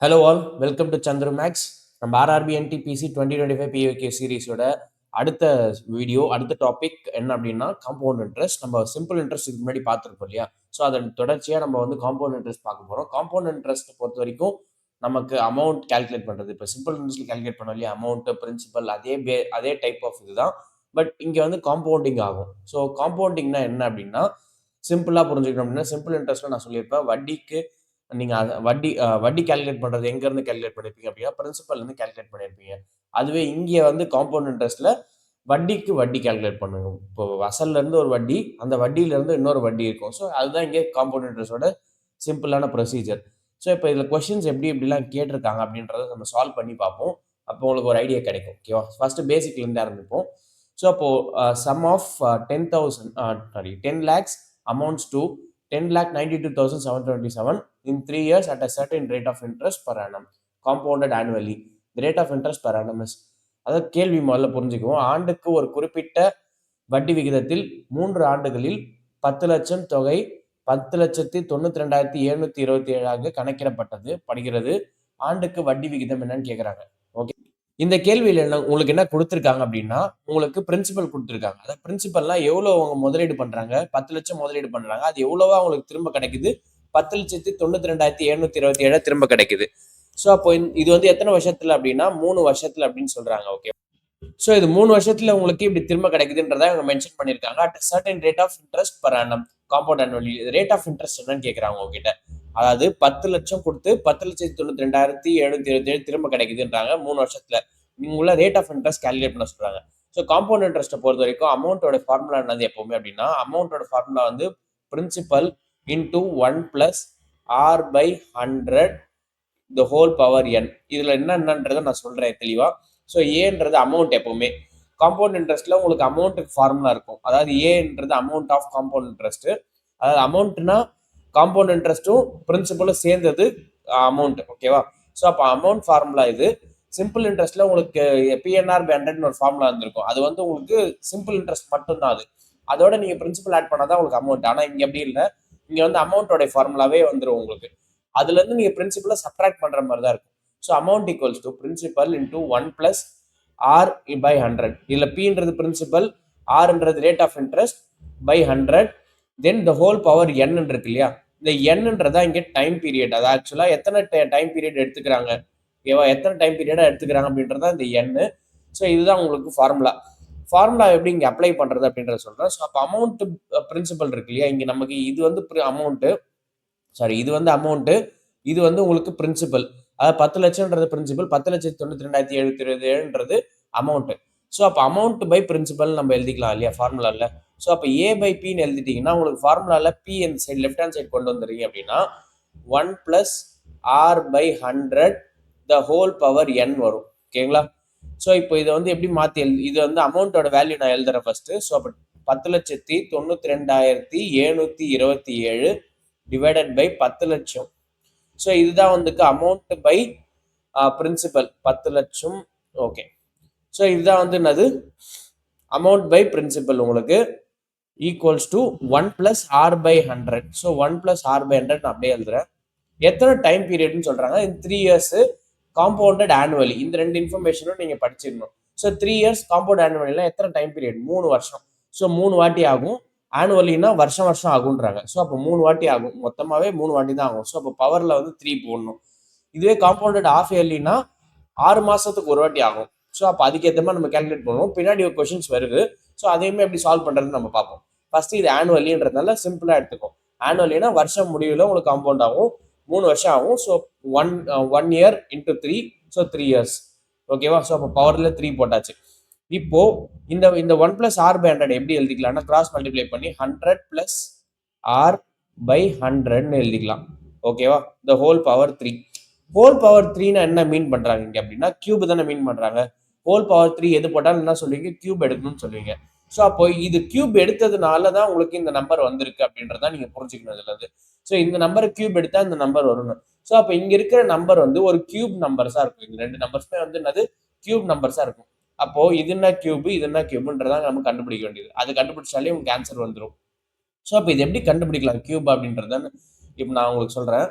Hello all, welcome to Chandru maths. நம்ம RRB NTPC 2025 பிஓகே சீரிஸோட அடுத்த வீடியோ, அடுத்த டாபிக் என்ன அப்படின்னா காம்பவுண்ட் இன்ட்ரெஸ்ட். நம்ம சிம்பிள் இன்ட்ரெஸ்ட் இதுக்கு முன்னாடி பார்த்துருப்போம் இல்லையா? ஸோ அதன் தொடர்ச்சியாக நம்ம வந்து காம்பவுண்ட் இன்ட்ரெஸ்ட் பார்க்க போகிறோம். காம்பவுண்ட் இன்ட்ரெஸ்ட் பொறுத்த வரைக்கும் நமக்கு அமௌண்ட் கால்குலேட் பண்ணுறது, இப்போ சிம்பிள் இன்ட்ரெஸ்ட் கால்குலேட் பண்ணோம் இல்லையா? அமௌண்ட்டு, பிரின்சிபல் அதே டைப் ஆஃப் இதுதான். பட் இங்கே வந்து காம்பவுண்டிங் ஆகும். ஸோ காம்பவுண்டிங்னா என்ன அப்படின்னா, சிம்பிளாக புரிஞ்சுக்கணும் அப்படின்னா, சிம்பிள் இன்ட்ரெஸ்ட்டில் நான் சொல்லியிருப்பேன், வட்டிக்கு நீங்க வட்டி கால்குலேட் பண்றது எங்கேருந்து கால்குலேட் பண்ணியிருப்பீங்க அப்படின்னா, பிரின்சிபல்லேருந்து கால்குலேட் பண்ணியிருப்பீங்க. அதுவே இங்கே வந்து காம்பவுண்ட் இன்ட்ரெஸ்ட்ல வட்டிக்கு வட்டி கால்குலேட் பண்ணுங்க. இப்போ அசல்லேருந்து ஒரு வட்டி, அந்த வட்டியிலேருந்து இன்னொரு வட்டி இருக்கும். ஸோ அதுதான் இங்கே காம்பவுண்ட் இன்ட்ரெஸ்ட்டோட சிம்பிளான ப்ரொசீஜர். ஸோ இப்போ இதில் கொஸ்டின்ஸ் எப்படிலாம் கேட்டிருக்காங்க அப்படின்றத நம்ம சால்வ் பண்ணி பார்ப்போம். அப்போ உங்களுக்கு ஒரு ஐடியா கிடைக்கும். ஓகேவா? ஃபர்ஸ்ட் பேசிக்லேருந்து ஆரம்பிப்போம். ஸோ அப்போ sum of 10 lakhs amounts to 10,92,727 in 3 years at a certain rate of interest per annum, compounded annually. The rate of interest per annum is, அதாவது கேள்வி முதல்ல புரிஞ்சுக்குவோம். ஆண்டுக்கு ஒரு குறிப்பிட்ட வட்டி விகிதத்தில் 3 ஆண்டுகளில் 10 லட்சம் தொகை 10,92,727 கணக்கிடப்பட்டது படுகிறது. ஆண்டுக்கு வட்டி விகிதம் என்னன்னு கேட்குறாங்க. ஓகே, இந்த கேள்வியில் உங்களுக்கு என்ன கொடுத்துருக்காங்க அப்படின்னா, உங்களுக்கு பிரின்சிபல் கொடுத்துருக்காங்க. அதாவது பிரின்சிபல்லாம் எவ்வளோ அவங்க முதலீடு பண்றாங்க, 10 லட்சம் முதலீடு பண்றாங்க, அது எவ்வளவா அவங்களுக்கு திரும்ப கிடைக்குது, 10,92,727 திரும்ப கிடைக்குது. ஸோ அப்போ இது வந்து எத்தனை வருஷத்துல அப்படின்னா 3 வருஷத்துல அப்படின்னு சொல்றாங்க. ஓகே, ஸோ இது 3 வருஷத்துல உங்களுக்கு இப்படி திரும்ப கிடைக்குதுன்றதை அவங்க மென்ஷன் பண்ணியிருக்காங்க. At certain rate of interest per annum, compound annually. Rate of interest என்னன்னு கேட்குறாங்க உங்ககிட்ட. அதாவது 10 லட்சம் கொடுத்து 10,92,727 திரும்ப கிடைக்குதுன்றாங்க 3 வருஷத்துல. நீங்க ரேட் ஆஃப் இன்ட்ரெஸ்ட் கால்குலேட் பண்ண சொல்றாங்க. ஸோ காம்பவுண்ட் இன்ட்ரெஸ்ட்டை பொறுத்த வரைக்கும் அமௌண்ட்டோட ஃபார்முலா என்னது எப்பவுமே அப்படின்னா, அமௌண்ட்டோட ஃபார்முலா வந்து principal into 1 plus r by 100 the whole power n. இதுல என்னன்றதை நான் சொல்றேன் தெளிவா. ஸோ ஏன்றது அமௌண்ட். எப்பவுமே காம்பவுண்ட் இன்ட்ரெஸ்ட்ல உங்களுக்கு அமௌண்ட்டுக்கு ஃபார்முலா இருக்கும். அதாவது ஏன்றது அமௌண்ட் ஆஃப் காம்பவுண்ட் இன்ட்ரெஸ்ட். அதாவது அமௌண்ட்னா காம்பவுண்ட் இன்ட்ரெஸ்ட்டும் பிரின்சிபலும் சேர்ந்தது அமௌண்ட். ஓகேவா? ஸோ அப்போ அமௌண்ட் ஃபார்முலா இது. சிம்பிள் இன்ட்ரெஸ்ட்ல உங்களுக்கு பிஎன்ஆர் பை 100 ஒரு ஃபார்முலா இருந்திருக்கும். அது வந்து உங்களுக்கு சிம்பிள் இன்ட்ரெஸ்ட் மட்டும்தான் அது. அதோட நீங்க பிரின்சிபல் ஆட் பண்ணாதான் உங்களுக்கு அமௌண்ட். ஆனா இங்க எப்படி இல்லை, இங்க வந்து அமௌண்டோட ஃபார்முலாவே வந்துடும் உங்களுக்கு. அதுல இருந்து நீங்க பிரின்சிபலை சப்ட்ராக்ட் பண்ற மாதிரி தான் இருக்கும். So amount equals to principal into 1 plus r by 100. இதுல பின்றது பிரின்சிபல், ஆர்ன்றது rate of interest by 100, then the whole power n இருக்கு இல்லையா? இந்த என்னன்றதா இங்க டைம் பீரியட். அது ஆக்சுவலா எத்தனை டைம் பீரியட் எடுத்துக்கிறாங்க, ஓகேவா? எத்தனை டைம் பீரியடா எடுத்துக்கிறாங்க அப்படின்றதா இந்த என். ஸோ இதுதான் உங்களுக்கு ஃபார்முலா. ஃபார்முலா எப்படி இங்க அப்ளை பண்றது அப்படின்றத சொல்றேன். ஸோ அப்போ அமௌண்ட் பிரின்சிபல் இருக்கு இல்லையா? இங்க நமக்கு இது வந்து அமௌண்ட், சாரி இது வந்து அமௌண்ட், இது வந்து உங்களுக்கு பிரின்சிபல். அதாவது 10 லட்சம்ன்றது பிரின்சிபல், 10,92,727ன்றது அமௌண்ட். ஸோ அப்போ அமௌண்ட் பை பிரின்சிபல் நம்ம எழுதிக்கலாம் இல்லையா ஃபார்முலால? ஸோ அப்போ ஏ பை பின்னு எழுதிட்டீங்கன்னா உங்களுக்கு ஃபார்முலால பி இந்த சைடு லெஃப்ட் ஹேண்ட் சைடு கொண்டு வந்துடுறீங்க அப்படின்னா 1 plus r by 100 the whole power n வரும். ஓகேங்களா? ஸோ இப்போ இதை வந்து எப்படி மாற்றி இது வந்து அமௌண்ட்டோட வேல்யூ நான் எழுதுறேன் ஃபர்ஸ்ட். ஸோ அப்போ 10,92,727 டிவைடட் பை 10 லட்சம். ஸோ இதுதான் வந்துக்கு அமௌண்ட் பை பிரின்சிபல் 10 லட்சம். ஓகே, ஸோ இதுதான் வந்து என்னது அமௌண்ட் பை பிரின்சிபல் உங்களுக்கு equals to 1 plus r by 100. So 1 plus r by 100 நான் அப்படியே எழுதுறேன். எத்தனை டைம் பீரியட்னு சொல்றாங்க, இந்த 3 இயர்ஸ் காம்பவுண்டட் ஆனுவலி. இந்த ரெண்டு இன்ஃபர்மேஷனும் நீங்க படிச்சிடணும். ஸோ 3 இயர்ஸ் காம்பவுண்ட் ஆனுவலினா எத்தனை டைம் பீரியட்? 3 வருஷம். ஸோ 3 வாட்டி ஆகும். ஆனுவலினா வருஷம் வருஷம் ஆகுன்றாங்க. ஸோ அப்போ 3 வாட்டி ஆகும். மொத்தமாவே 3 வாட்டி தான் ஆகும். ஸோ அப்போ பவர்ல வந்து 3 போடணும். இதுவே காம்பவுண்டட் ஆஃப் இயர்லினா 6 மாசத்துக்கு ஒரு வாட்டி ஆகும். ஸோ அப்போ அதுக்கேற்ற மாதிரி நம்ம கேல்குலேட் பண்ணுவோம். பின்னாடி ஒரு கொஸ்டின்ஸ் வருது. ஸோ அதையுமே எப்படி சால்வ் பண்றதுன்னு நம்ம பார்ப்போம். ஃபர்ஸ்ட் இது ஆனுவலின்றதுனால சிம்பிளா எடுத்துக்கும். ஆனுவலினா வருஷம் முடிவில் உங்களுக்கு காம்பவுண்ட் ஆகும். 3 வருஷம் ஆகும். So 1 year into 3, so 3 years. ஓகேவா? ஸோ அப்போ பவர்ல 3 போட்டாச்சு. இப்போ இந்த 1 பிளஸ் ஆர் பை 100 எப்படி எழுதிக்கலாம்னா கிராஸ் மல்டிப்ளை பண்ணி 100 பிளஸ் ஆர் பை 100ன்னு எழுதிக்கலாம். ஓகேவா? The whole power 3. Whole power 3னா என்ன மீன் பண்றாங்க இங்க அப்படின்னா கியூப் தானே மீன் பண்றாங்க. ஹோல் பவர் 3 எது போட்டாலும் என்ன சொல்லுவீங்க, கியூப் எடுக்கணும்னு சொல்லுவீங்க. ஸோ அப்போ இது கியூப் எடுத்ததுனால தான் உங்களுக்கு இந்த நம்பர் வந்திருக்கு அப்படின்றத நீங்க புரிஞ்சுக்கணும் இதுல இருந்து. ஸோ இந்த நம்பர் கியூப் எடுத்தா இந்த நம்பர் வரணும். ஸோ அப்போ இங்க இருக்கிற நம்பர் வந்து ஒரு கியூப் நம்பர்ஸா இருக்கும். இந்த ரெண்டு நம்பர்ஸுமே வந்து என்னது, கியூப் நம்பர்ஸா இருக்கும். அப்போ இது என்ன கியூப், இது என்ன கியூப்ன்றதா நம்ம கண்டுபிடிக்க வேண்டியது. அது கண்டுபிடிச்சாலே உங்களுக்கு ஆன்சர் வந்துடும். ஸோ அப்போ இது எப்படி கண்டுபிடிக்கலாம் கியூப் அப்படின்றத இப்போ நான் உங்களுக்கு சொல்றேன்.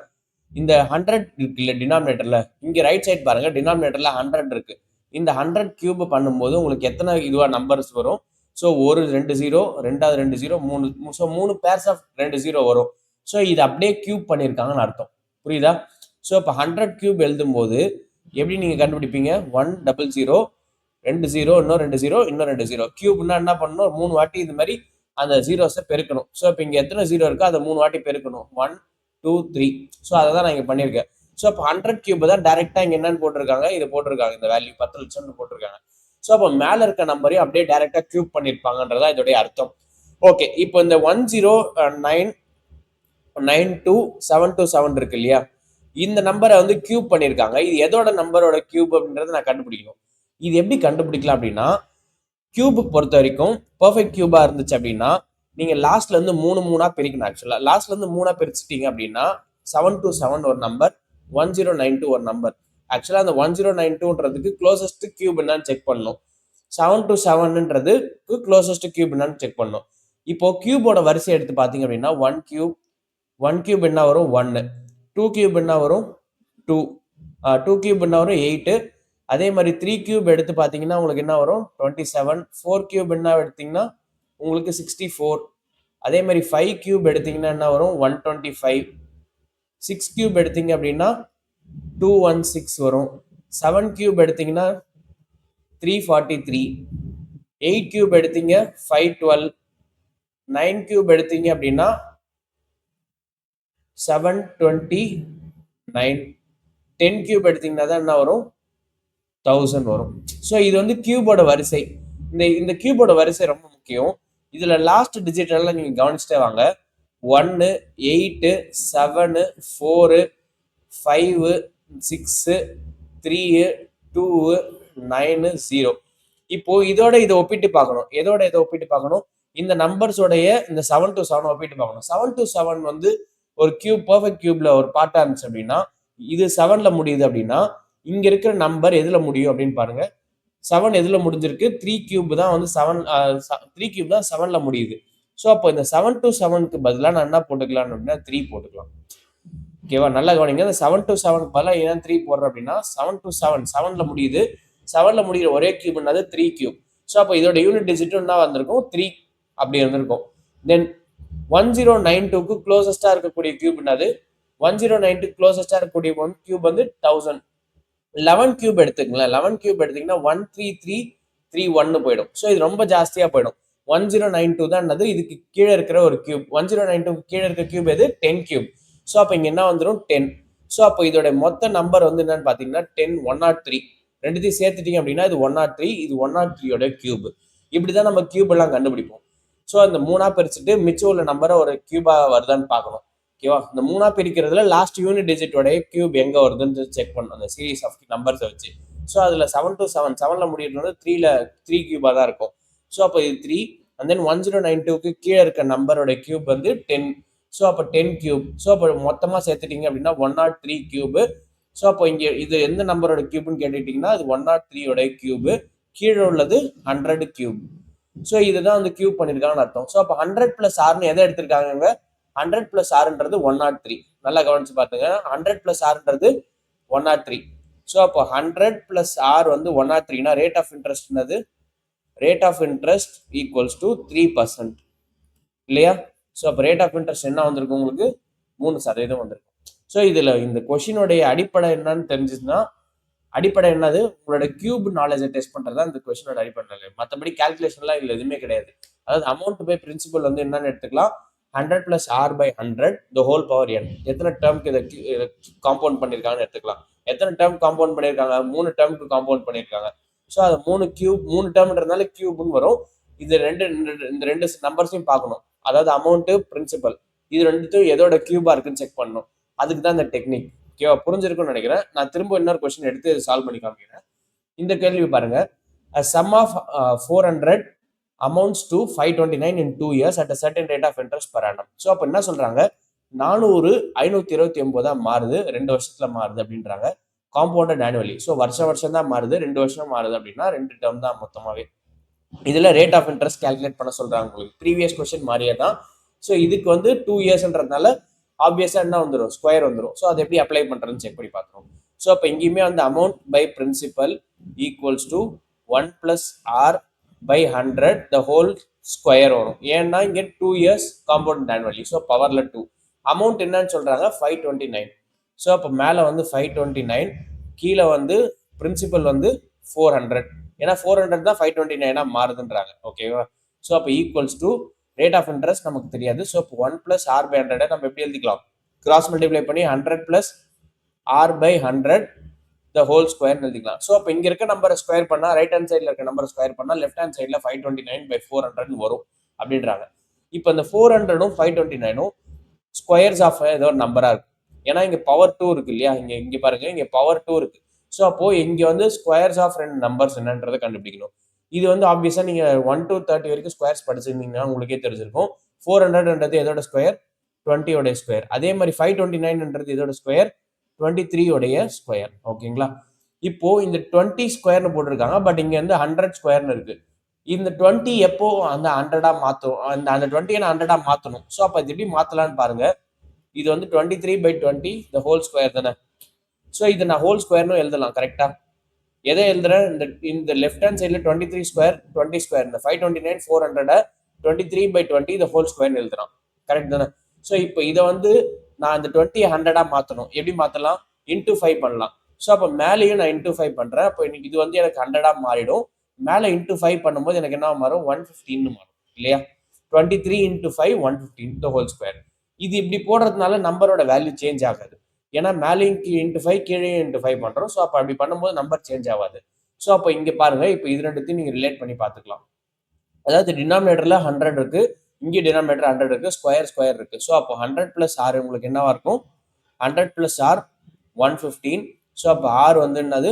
இந்த 100 இருக்கு இல்ல டினாமினேட்டர்ல, இங்க ரைட் சைடு பாருங்க டினாமினேட்டர்ல 100 இருக்கு. இந்த 100 கியூப் பண்ணும்போது உங்களுக்கு எத்தனை இதுவா நம்பர்ஸ் வரும்? ஸோ ஒரு 2 0, ரெண்டாவது 2 0, 3 ஸோ 3 பேர்ஸ் ஆஃப் 2 0 வரும். ஸோ இது அப்படியே கியூப் பண்ணியிருக்காங்கன்னு அர்த்தம். புரியுதா? ஸோ இப்போ 100 கியூப் எழுதும்போது எப்படி நீங்க கண்டுபிடிப்பீங்க? 100, 2 0, இன்னும் 2 0, இன்னும் 2 0. கியூப்னா என்ன பண்ணணும்? 3 வாட்டி இது மாதிரி அந்த ஜீரோஸை பெருக்கணும். ஸோ இப்போ இங்க எத்தனை ஜீரோ இருக்கோ அதை 3 வாட்டி பெருக்கணும். 1 2 3. ஸோ அதை தான் நான் இங்க பண்ணியிருக்கேன். ஸோ இப்போ 100 கியூப் தான் டைரக்டா இங்க என்னன்னு போட்டிருக்காங்க, இது போட்டிருக்காங்க, இந்த வேல்யூ 10 லட்சம்னு போட்டிருக்காங்க. ஸோ அப்போ மேல இருக்க நம்பரையும் அப்படியே டைரக்டா கியூப் பண்ணிருப்பாங்கன்றதா இதோடைய அர்த்தம். ஓகே, இப்போ இந்த 1092727 இருக்கு இல்லையா, இந்த நம்பரை வந்து கியூப் பண்ணிருக்காங்க. இது எதோட நம்பரோட கியூப் அப்படின்றத நான் கண்டுபிடிக்கணும். இது எப்படி கண்டுபிடிக்கலாம் அப்படின்னா, கியூபுக்கு பொறுத்த வரைக்கும் பெர்ஃபெக்ட் கியூபா இருந்துச்சு அப்படின்னா நீங்க லாஸ்ட்ல இருந்து 3 பிரிக்கணும். ஆக்சுவலா லாஸ்ட்ல இருந்து 3 பிரிச்சுட்டீங்க அப்படின்னா 727 ஒரு நம்பர், 1092 ஒரு நம்பர். ஆக்சுவலா அந்த 1092ன்றதுக்கு க்ளோசஸ்ட் கியூப் என்னன்னு செக் பண்ணணும். 727ன்றதுக்கு க்ளோசஸ்ட் கியூப் என்னன்னு செக் பண்ணணும். இப்போ கியூபோட வரிசை எடுத்து பார்த்தீங்க அப்படின்னா 1 கியூப் என்ன வரும்? 1. 2 கியூப் என்ன வரும்? 2. 2 கியூப் என்ன வரும்? 8. அதே மாதிரி 3 கியூப் எடுத்து பார்த்தீங்கன்னா உங்களுக்கு என்ன வரும்? 27. 4 கியூப் என்ன எடுத்தீங்கன்னா உங்களுக்கு 64. அதே மாதிரி 5 கியூப் எடுத்தீங்கன்னா என்ன வரும்? 125. 6 கியூப் எடுத்தீங்க அப்படின்னா 216 வரும். 7 கியூப் எடுத்தீங்கன்னா 343. 8 கியூப் எடுத்தீங்க 512. 9 கியூப் எடுத்தீங்க அப்படின்னா 729. 10 கியூப் எடுத்தீங்கன்னா தான் என்ன வரும்? 1000 வரும். ஸோ இது வந்து கியூபோட வரிசை. இந்த கியூபோட வரிசை ரொம்ப முக்கியம். இதுல லாஸ்ட் டிஜிட் எல்லாம் நீங்க கவனிச்சுட்டே வாங்க. 1 8 7 4 5 6 3 2 9 0. இப்போ இதோட இதை ஒப்பிட்டு பார்க்கணும். எதோட இதை ஒப்பிட்டு பார்க்கணும்? இந்த நம்பர்ஸோடைய இந்த 7 to 7 ஒப்பிட்டு பார்க்கணும். 7 to 7 வந்து ஒரு கியூப் பெர்ஃபெக்ட் கியூப்ல ஒரு பார்ட்டா இருந்துச்சு அப்படின்னா, இது 7ல முடியுது அப்படின்னா இங்க இருக்கிற நம்பர் எதுல முடியும் அப்படின்னு பாருங்க. 7 எதுல முடிஞ்சிருக்கு? 3 கியூப் தான் வந்து 3 கியூப் தான் 7ல முடியுது. ஸோ அப்போ இந்த 7 to 7க்கு பதிலாக நான் என்ன போட்டுக்கலாம் அப்படின்னா 3 போட்டுக்கலாம். ஓகேவா? நல்லா கவனிங்க. இந்த 7 to 7க்கு பதிலாக ஏன் 3 போடுறேன் அப்படின்னா 7 to 7 7ல முடியுது. 7ல முடிகிற ஒரே கியூப் என்னது? 3 கியூப். ஸோ அப்போ இதோட யூனிட் டிஜிட்டும் என்ன வந்திருக்கும்? 3 அப்படி இருந்திருக்கும். தென் 1092க்கு க்ளோசஸ்டா இருக்கக்கூடிய கியூப் என்னது? 1092 க்ளோசஸ்டா இருக்கக்கூடிய கியூப் வந்து 1000. 11 கியூப் எடுத்துக்கலாம். 11 கியூப் எடுத்தீங்கன்னா 13331 போயிடும். ஸோ இது ரொம்ப ஜாஸ்தியா போயிடும். 1092 தான் என்னது? இதுக்கு கீழே இருக்கிற ஒரு கியூப். 1092 கீழே இருக்க கியூப் எது? 10 கியூப். ஸோ அப்போ இங்க என்ன வந்துடும்? 10. ஸோ அப்போ இதோட மொத்த நம்பர் வந்து என்னன்னு பாத்தீங்கன்னா 10 103. ரெண்டுத்தையும் சேர்த்துட்டீங்க அப்படின்னா இது 103, இது 103யோட கியூப். இப்படிதான் நம்ம கியூப் எல்லாம் கண்டுபிடிப்போம். ஸோ அந்த 3 பிரிச்சுட்டு மிச்சம் உள்ள நம்பரை ஒரு கியூபா வருதான்னு பார்க்கணும். ஓகேவா? இந்த 3 பிரிக்கிறதுல லாஸ்ட் யூனிட் டிஜிட்டோட கியூப் எங்க வருதுன்னு செக் பண்ணணும் அந்த சீரீஸ் ஆஃப் நம்பர்ஸை வச்சு. ஸோ அதுல 7 to 7 7ல முடியுறது 3 கியூபா தான் இருக்கும். ஸோ அப்போ இது 3. அண்ட் தென் 1092க்கு கீழே இருக்க நம்பரோட கியூப் வந்து 10. ஸோ அப்போ 10 கியூப். ஸோ அப்போ மொத்தமா சேர்த்துட்டீங்க அப்படின்னா 103 கியூப். ஸோ அப்போ இங்க இது எந்த நம்பரோட கியூப்னு கேட்டுட்டீங்கன்னா அது 103யோட கியூப். கீழே உள்ளது 100 கியூப். ஸோ இதுதான் வந்து கியூப் பண்ணிருக்காங்கன்னு அர்த்தம். ஸோ அப்போ 100 + R எதை எடுத்திருக்காங்க? 100 + Rன்றது 103. நல்லா கவனிச்சு பாத்துங்க. 100 + Rன்றது 103. ஸோ அப்போ 100 + R வந்து 103னா ரேட் ஆஃப் இன்ட்ரெஸ்ட் என்னது? Rate of interest equals to 3% இல்லையா? ஸோ அப்போ ரேட் ஆஃப் இன்ட்ரெஸ்ட் என்ன வந்திருக்கும்? உங்களுக்கு 3% வந்திருக்கும். ஸோ இதுல இந்த கொஸ்டினுடைய அடிப்படை என்னன்னு தெரிஞ்சுச்சுன்னா, அடிப்படை என்னது? உங்களோட கியூப் நாலேஜை டெஸ்ட் பண்றதா இந்த கொஸ்டினோட அடிப்படை. மற்றபடி கால்குலேஷன்லாம் இதுல எதுவுமே கிடையாது. அதாவது அமௌண்ட் பை பிரின்சிபல் வந்து என்னன்னு எடுத்துக்கலாம். 100 + R/100 the whole power n. எத்தனை டேர்முக்கு இதை காம்பவுண்ட் பண்ணிருக்காங்கன்னு எடுத்துக்கலாம். எத்தனை டேர்ம் காம்பவுண்ட் பண்ணிருக்காங்க? 3 டேர்முக்கு காம்பவுண்ட் பண்ணிருக்காங்க. ஸோ அது 3 டேர்ம்ன்றதுனால கியூப்னு வரும். இது இந்த ரெண்டு நம்பர்ஸையும் பார்க்கணும். அதாவது அமௌண்ட், பிரின்சிபல், இது ரெண்டுத்தையும் எதோட கியூபா இருக்குன்னு செக் பண்ணணும். அதுக்கு தான் இந்த டெக்னிக். ஓகேவா? புரிஞ்சிருக்கும்னு நினைக்கிறேன். நான் திரும்ப இன்னொரு கொஸ்டின் எடுத்து சால்வ் பண்ணி காமிக்கிறேன். இந்த கேள்வி பாருங்க. A sum of 400 amounts to 529 in 2 years at a certain rate of interest per annum. So அப்போ என்ன சொல்றாங்க? 400 529 மாறுது, 2 வருஷத்துல மாறுது அப்படின்றாங்க. Compounded annually. ஸோ வருஷம் தான் மாறுது, 2 வருஷம் மாறுது அப்படின்னா 2 டேர்ம் தான் மொத்தமாவே. இதுல ரேட் ஆஃப் இன்ட்ரெஸ்ட் கால்குலேட் பண்ண சொல்றாங்க. உங்களுக்கு ப்ரீவியஸ் கொஸ்டின் மாதிரியே தான். ஸோ இதுக்கு வந்து 2 இயர்ஸ்ன்றதுனால ஆப்வியஸாக என்ன வந்துடும், ஸ்கொயர் வந்துடும். ஸோ அதை எப்படி அப்ளை பண்ணுறதுன்னு செக் பண்ணி பார்க்குறோம். ஸோ அப்போ இங்கேயுமே வந்து amount by principal equals to 1 + r/100 the whole square வரும். ஏன்னா இங்கே 2 years காம்பவுண்ட் ஆனுவலி. ஸோ பவரில் 2. அமௌண்ட் என்னன்னு சொல்கிறாங்க 529. ஸோ அப்போ மேலே வந்து 529, கீழே வந்து பிரின்சிபல் வந்து 400. ஏன்னா 400 தான் 529 மாறுதுன்றாங்க. ஓகேவா? ஸோ அப்போ equals to rate of interest நமக்கு தெரியாது. ஸோ இப்போ 1 + r/100 நம்ம எப்படி எழுதிக்கலாம், கிராஸ் மல்டிப்ளை பண்ணி 100 + r/100 த ஹோல் ஸ்கொயர் எழுதிக்கலாம். ஸோ அப்போ இங்க இருக்க நம்பரை ஸ்கொயர் பண்ணா, ரைட் ஹேண்ட் சைடில் இருக்க நம்பரை ஸ்கொயர் பண்ணா லெஃப்ட் ஹேண்ட் சைடில் 529/400 வரும் அப்படின்றாங்க. இப்போ இந்த 400ம் 529ம் ஸ்கொயர்ஸ் ஆஃப் ஏதோ ஒரு நம்பரா இருக்கு. ஏன்னா இங்க பவர் 2 இருக்கு இல்லையா, இங்க பாருங்க, இங்க பவர் 2 இருக்கு. ஸோ அப்போ இங்க வந்து ஸ்கொயர்ஸ் ஆஃப் ரெண்டு நம்பர்ஸ் என்னன்றதை கண்டுபிடிக்கணும். இது வந்து ஆப்வியஸா நீங்க 1 to 30 வரைக்கும் ஸ்கொயர்ஸ் படிச்சிருந்தீங்கன்னா உங்களுக்கே தெரிஞ்சிருக்கும். 400ன்றது எதோட ஸ்கொயர், 20 உடைய ஸ்கொயர். அதே மாதிரி 529ன்றது இதோட ஸ்கொயர், 23 உடைய ஸ்கொயர். ஓகேங்களா? இப்போ இந்த 20 ஸ்கொயர்னு போட்டிருக்காங்க, பட் இங்க வந்து 100 ஸ்கொயர்னு இருக்கு. இந்த 20 எப்போ அந்த 100 மாத்தும், அந்த 20 100 மாத்தணும். ஸோ அப்போ இது எப்படி மாத்தலாம்னு பாருங்க. இது வந்து 23/20 த ஹோல் ஸ்கொயர் தானே. ஸோ இதை நான் ஹோல் ஸ்கொயர்னு எழுதலாம். கரெக்டா? எதை எழுதுறேன், இந்த லெஃப்ட் ஹேண்ட் சைடில் 23 ஸ்கொயர் 20 ஸ்கொயர், இந்த 529 400 23/20 த ஹோல் ஸ்கொயர்னு எழுதுறான். கரெக்ட் தானே? ஸோ இப்போ இதை வந்து நான் இந்த 20 100 மாற்றணும். எப்படி மாற்றலாம், இன்டூ 5 பண்ணலாம். ஸோ அப்போ மேலேயும் நான் இன்டூ 5 பண்ணுறேன். அப்போ இது வந்து எனக்கு 100 மாறிடும். மேலே இன்டூ 5 பண்ணும்போது எனக்கு என்ன மாறும், 115 மாறும் இல்லையா? 23 × 5 115 த ஹோல் ஸ்கொயர். இது இப்படி போடுறதுனால நம்பரோட வேல்யூ சேஞ்ச் ஆகாது. ஏன்னா மேலேயும் இன்டூ 5 கீழே இன்டூ 5 பண்றோம். ஸோ அப்போ அப்படி பண்ணும்போது நம்பர் சேஞ்ச் ஆகாது. ஸோ அப்போ இங்க பாருங்க, இப்போ இது ரெண்டுத்தையும் நீங்க ரிலேட் பண்ணி பார்த்துக்கலாம். அதாவது டினாமினேட்டர்ல 100 இருக்கு, இங்கே டினாமினேட்டர் 100 இருக்கு, ஸ்கொயர் இருக்கு. ஸோ அப்போ 100 + r உங்களுக்கு என்னவா இருக்கும், 100 + r 115. ஸோ அப்போ r வந்து என்னது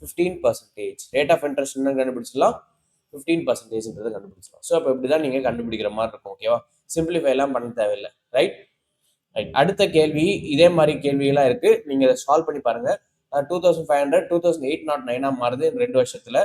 15%. ரேட் ஆஃப் இன்ட்ரெஸ்ட் என்ன கண்டுபிடிச்சிடலாம், 15%ன்றது கண்டுபிடிச்சிடலாம். ஸோ அப்போ இப்படிதான் நீங்க கண்டுபிடிக்கிற மாதிரி இருக்கும். ஓகேவா? சிம்பிளிஃபை எல்லாம் பண்ண தேவையில்லை. ரைட். அடுத்த கேள்வி இதே மாதிரி கேள்வியெல்லாம் இருக்கு, நீங்க இதை சால்வ் பண்ணி பாருங்க. 2500 2809 மாறுது இந்த 2 வருஷத்துல.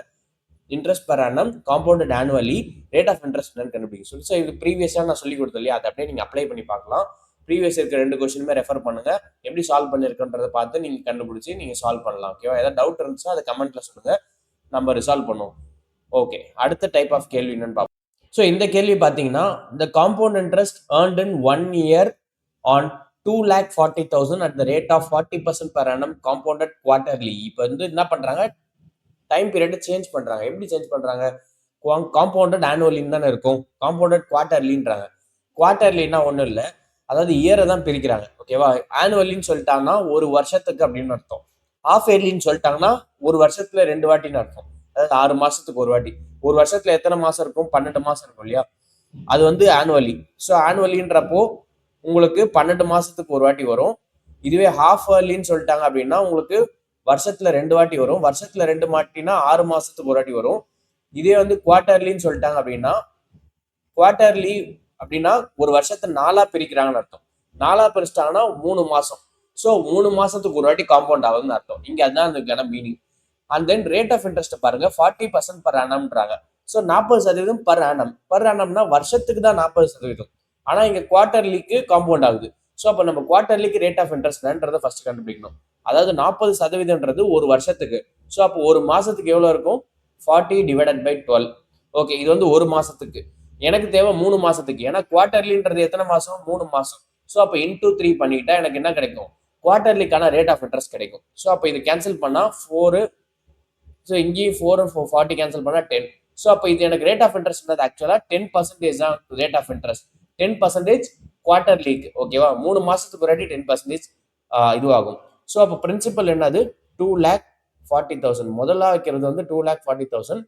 Interest per annum compounded annually, rate of interest கண்டுபிடிக்க சொல்லி. ஸோ இது ப்ரீவியஸாக நான் சொல்லி கொடுத்தேன் இல்லையா, அதை அப்படியே நீங்க அப்ளை பண்ணி பார்க்கலாம். ப்ரீவியஸ் இருக்க 2 கொஸ்டினுமே ரெஃபர் பண்ணுங்க, எப்படி சால்வ் பண்ணிருக்கன்றதை பார்த்து நீங்க கண்டுபிடிச்சி நீங்க சால்வ் பண்ணலாம். ஓகேவா? ஏதாவது டவுட் இருந்துச்சுன்னா அதை கமெண்ட்ல சொல்லுங்க, நம்ம ரிசால்வ் பண்ணுவோம். ஓகே, அடுத்த டைப் ஆஃப் கேள்வி என்னன்னு பார்ப்போம். ஸோ இந்த கேள்வி பார்த்தீங்கன்னா, the compound interest earned in 1 year on 2,40,000 at the rate of 40% per annum compounded quarterly. இப்போ வந்து என்ன பண்றாங்க, டைம் பீரியட் சேஞ்ச் பண்றாங்க. எப்படி சேஞ்ச் பண்றாங்க, காம்பவுண்டட் ஆனுவலின்னு தானே இருக்கும், காம்பவுண்டட் குவார்டர்லின்றாங்க. குவார்டர்லின்னா ஒன்றும் இல்லை, அதாவது இயரை தான் பிரிக்கிறாங்க. ஓகேவா? ஆனுவலின்னு சொல்லிட்டாங்கன்னா ஒரு வருஷத்துக்கு அப்படின்னு அர்த்தம். ஹாஃப் இயர்லின்னு சொல்லிட்டாங்கன்னா ஒரு வருஷத்துல 2 வாட்டின்னு அர்த்தம். அதாவது 6 மாசத்துக்கு ஒரு வாட்டி. ஒரு வருஷத்துல எத்தனை மாசம் இருக்கும், 12 மாசம் இருக்கும் இல்லையா, அது வந்து ஆனுவலி. ஸோ ஆனுவலின்றப்போ உங்களுக்கு 12 மாசத்துக்கு ஒரு வாட்டி வரும். இதுவே ஹாஃப் இயர்லின்னு சொல்லிட்டாங்க அப்படின்னா உங்களுக்கு வருஷத்துல 2 வாட்டி வரும். வருஷத்துல 2 வாட்டினா 6 மாசத்துக்கு ஒரு வாட்டி வரும். இதே வந்து குவார்டர்லின்னு சொல்லிட்டாங்க அப்படின்னா, குவார்டர்லி அப்படின்னா ஒரு வருஷத்தை 4ஆ பிரிக்கிறாங்கன்னு அர்த்தம். 4ஆ பிரிச்சிட்டாங்கன்னா 3 மாசம். ஸோ 3 மாசத்துக்கு ஒரு வாட்டி காம்பவுண்ட் ஆகுதுன்னு அர்த்தம். இங்க அதுதான் அதுக்கான meaning. And then rate of interest பாருங்க, 40% per annumன்றாங்க. So 40% per annum. பர் annumனா வருஷத்துக்கு தான் 40%. ஆனா இங்க குவார்டர்லிக்கு காம்பவுண்ட் ஆகுது. ஸோ அப்போ நம்ம குவார்டர்லிக்கு ரேட் ஆஃப் இன்ட்ரெஸ்ட்ன்றதை ஃபர்ஸ்ட் கண்டுபிடிக்கணும். அதாவது 40%ன்றது ஒரு வருஷத்துக்கு. ஸோ அப்போ ஒரு மாசத்துக்கு எவ்வளவு இருக்கும், 40 / 12. ஓகே, இது வந்து ஒரு மாசத்துக்கு. எனக்கு தேவை 3 மாசத்துக்கு. ஏன்னா குவார்டர்லின்றது எத்தனை மாசம், 3 மாசம். ஸோ அப்போ இன்டூ 3 பண்ணிட்டா எனக்கு என்ன கிடைக்கும், குவார்டர்லிக்கான ரேட் ஆஃப் இன்ட்ரெஸ்ட் கிடைக்கும். ஸோ அப்போ இது கேன்சல் பண்ணா 4. ஸோ இங்கேயும் 4 40 கேன்சல் பண்ணா 10. ஸோ அப்போ இது எனக்கு ரேட் ஆஃப் இன்ட்ரெஸ்ட் ஆக்சுவலா 10% தான் ரேட் ஆஃப் இன்ட்ரெஸ்ட். 10% குவார்டர்லிக்கு. ஓகேவா? 3 மாசத்துக்கு ஒரு 10% இதுவாகும். ஸோ அப்போ பிரின்சிபல் என்னது, 2,40,000. முதல்ல வைக்கிறது வந்து 2,40,000.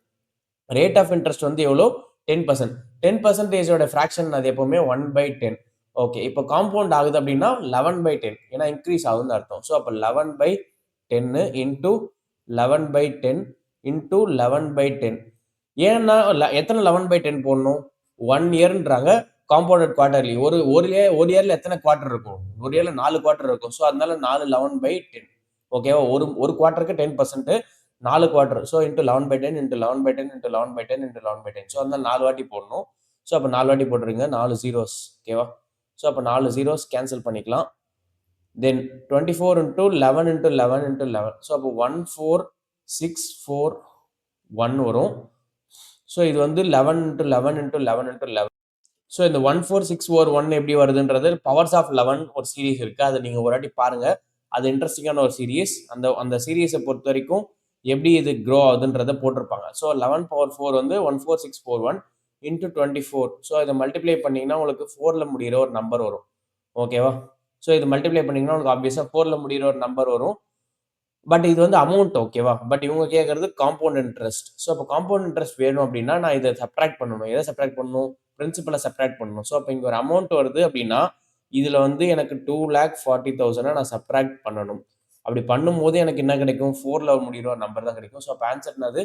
ரேட் ஆஃப் இன்ட்ரெஸ்ட் வந்து எவ்வளோ, 10%. 10%ஓட ஃபிராக்ஷன் அது எப்பவுமே 1/10. ஓகே, இப்போ காம்பவுண்ட் ஆகுது அப்படின்னா 11/10, ஏன்னா இன்க்ரீஸ் ஆகுதுன்னு அர்த்தம். ஸோ அப்போ 11/10 இன்டூ 11/10 இன்டூ 11/10. ஏன்னா எத்தனை 11/10 போடணும், 1 இயர்ன்றாங்க. காம்பவுண்டட் குவார்டர்லி, ஒரு இயர்ல எத்தனை குவார்டர் இருக்கும், ஒரு இயர்ல 4 குவார்டர் இருக்கும். ஸோ அதனால 4 11/10. ஓகேவா? ஒரு குவார்டருக்கு 10%, 4 quarter. So into 11/10 into 11/10 into 11/10 into 11/10. So அதனால 4 வாட்டி போடணும். ஸோ அப்போ 4 வாட்டி போட்டுருங்க, 4 zeros. ஓகேவா? ஸோ அப்போ 4 ஜீரோஸ் கேன்சல் பண்ணிக்கலாம். தென் 24 into 11 into 11 into 11. ஸோ அப்போ 14641 வரும். ஸோ இது வந்து 11 into 11 into 11 into 11. ஸோ இந்த 14641 எப்படி வருதுன்றது பவர்ஸ் ஆஃப் 11 ஒரு சீரீஸ் இருக்கு. அதை நீங்க ஒரு வாட்டி பாருங்க. அது இன்ட்ரெஸ்டிங்கான ஒரு சீரீஸ். அந்த சீரீஸை பொறுத்த வரைக்கும் எப்படி இது க்ரோ ஆகுதுன்றதை போட்டிருப்பாங்க. ஸோ 11 power 4 வந்து 14641 into 24. ஸோ இதை மல்டிப்ளை பண்ணீங்கன்னா உங்களுக்கு 4ல முடிகிற ஒரு நம்பர் வரும். ஓகேவா? ஸோ இது மல்டிப்ளை பண்ணீங்கன்னா உங்களுக்கு ஆப்வியஸாக 4ல முடிகிற ஒரு நம்பர் வரும். பட் இது வந்து அமௌண்ட். ஓகேவா? பட் இவங்க கேட்கறது காம்பவுண்ட் இன்ட்ரெஸ்ட். ஸோ அப்போ காம்பவுண்ட் இன்ட்ரெஸ்ட் வேணும் அப்படின்னா நான் இதை சப்ட்ராக்ட் பண்ணணும். எதை சப்ட்ராக்ட் பண்ணணும்? பிரின்சிபலை சப்ட்ராக்ட் பண்ணணும். ஸோ அப்போ இங்கே ஒரு அமௌண்ட் வருது அப்படின்னா இதில் வந்து எனக்கு 2,40,000 நான் சப்ட்ராக்ட் பண்ணணும். அப்படி பண்ணும்போது எனக்கு என்ன கிடைக்கும்? 4ல முடிகிற ஒரு நம்பர் தான் கிடைக்கும். ஸோ அப்போ ஆன்சர் என்னது?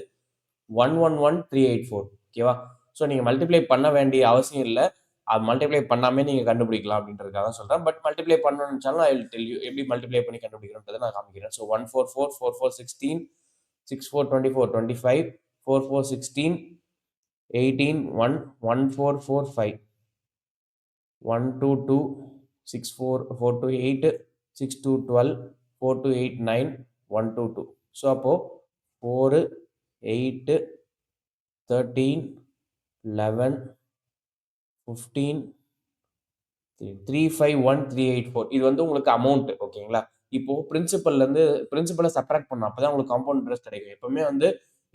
111,384. ஓகேவா? ஸோ நீங்கள் மல்டிப்ளை பண்ண வேண்டிய அவசியம் இல்லை. அது மல்டிப்ளை பண்ணாமே நீங்கள் கண்டுபிடிக்கலாம் அப்படின்றதுக்காக தான் சொல்கிறேன். பட் மல்டிப்ளை பண்ணணும்னு நினச்சாலும் ஐ வில் டெல் யூ எப்படி மல்டிப்ளை பண்ணி கண்டுபிடிக்கிறோன்றதை நான் காமிக்கிறேன். ஸோ 144 44 16 64 24 25 44 16 18 1 1445 122 64 428 62 12 42 8 9 122. ஸோ அப்போ 4 8 13 11 15 351,384. இது வந்து உங்களுக்கு அமௌண்ட். ஓகேங்களா? இப்போ பிரின்சிபலை சப்ட்ராக்ட் பண்ணணும். அப்பதான் உங்களுக்கு காம்பவுண்ட் இன்ட்ரெஸ்ட் கிடைக்கும். எப்பவுமே வந்து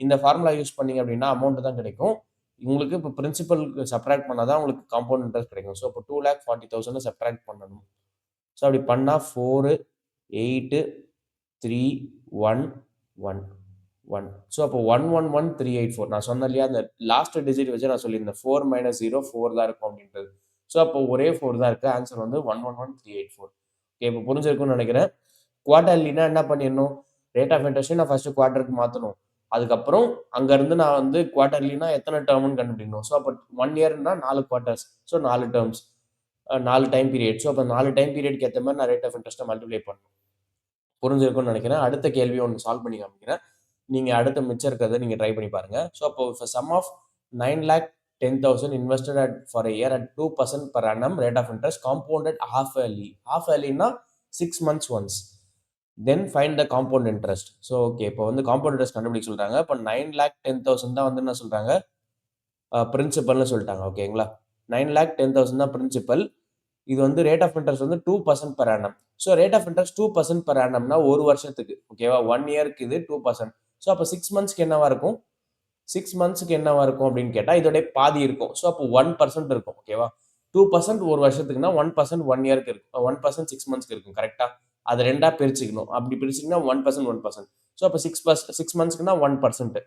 இந்த ஃபார்முலா யூஸ் பண்ணீங்க அப்படின்னா அமௌண்ட் தான் கிடைக்கும். உங்களுக்கு இப்போ பிரின்சிபலுக்கு சப்ட்ராக்ட் பண்ணாதான் உங்களுக்கு காம்பவுண்ட் இன்ட்ரெஸ்ட் கிடைக்கும். ஸோ இப்போ 2,40,000 சப்ட்ராக்ட் பண்ணணும். ஸோ அப்படி பண்ணா 4 8 3 1 1 1. ஸோ அப்போ 111,384. நான் சொன்னேன் இல்லையா, அந்த லாஸ்ட் டிஜிட் வச்சு நான் சொல்லியிருந்தேன் 4 - 0 4 தான் இருக்கும் அப்படின்றது. ஸோ அப்போ ஒரே 4 தான் இருக்கு. ஆன்சர் வந்து 111,384. ஓகே, இப்போ புரிஞ்சிருக்கும்னு நினைக்கிறேன். குவார்டர்லினா என்ன பண்ணிடணும்? ரேட் ஆஃப் இன்ட்ரெஸ்ட் நான் ஃபர்ஸ்ட் குவார்டருக்கு மாற்றணும். அதுக்கப்புறம் அங்கேருந்து நான் வந்து குவார்டர்லினா எத்தனை டேர்ம்னு கண்டுபிடிக்கணும். ஸோ அப்போ 1 இயர்னா 4 quarters. So 4 terms, 4 time period. So அப்போ 4 டைம் பீரியட்க்கு ஏற்ற மாதிரி நான் ரேட் ஆஃப் இன்ட்ரெஸ்ட்டை மல்டிப்ளை பண்ணணும். புரிஞ்சிருக்கும்னு நினைக்கிறேன். அடுத்த கேள்வி ஒன்று சால்வ் பண்ணி காமிக்கிறேன். நீங்க அடுத்த மிச்சம் இருக்கிறத நீங்க ட்ரை பண்ணி பாருங்க. ஸோ அப்போ sum of 9,10,000 invested for a year at 2% per annum rate of interest compounded half yearly. Half yearlyனா 6 months once. Then find the compound interest. So okay, இப்போ வந்து காம்பவுண்ட் இன்ட்ரெஸ்ட் கண்டுபிடிக்க சொல்றாங்க. இப்போ 9,10,000 தான் வந்து என்ன சொல்றாங்க? பிரின்சிபல்னு சொல்லிட்டாங்க. ஓகேங்களா? 9,10,000 தான் பிரின்சிபல். இது வந்து ரேட் ஆஃப் இன்ட்ரெஸ்ட் வந்து 2% per annum. So rate of interest 2% per annumனா ஒரு வருஷத்துக்கு. ஓகேவா? 1 இயருக்கு இது 2%. ஸோ அப்போ 6 மந்த்ஸ்க்கு என்னவா இருக்கும்? 6 மந்த்ஸ்க்கு என்னவா இருக்கும் அப்படின்னு கேட்டால் இதோட பாதி இருக்கும். ஸோ அப்போ 1% இருக்கும். ஓகேவா? 2% ஒரு வருஷத்துக்குன்னா 1% 1 இயருக்கு இருக்கும். 1% 6 மந்த்ஸ்க்கு இருக்கும். கரெக்டா? அதை ரெண்டா பிரிச்சுக்கணும். அப்படி பிரிச்சிங்கன்னா 1% 1%. ஸோ அப்போ 6 மந்த்ஸ்க்குன்னா 1%.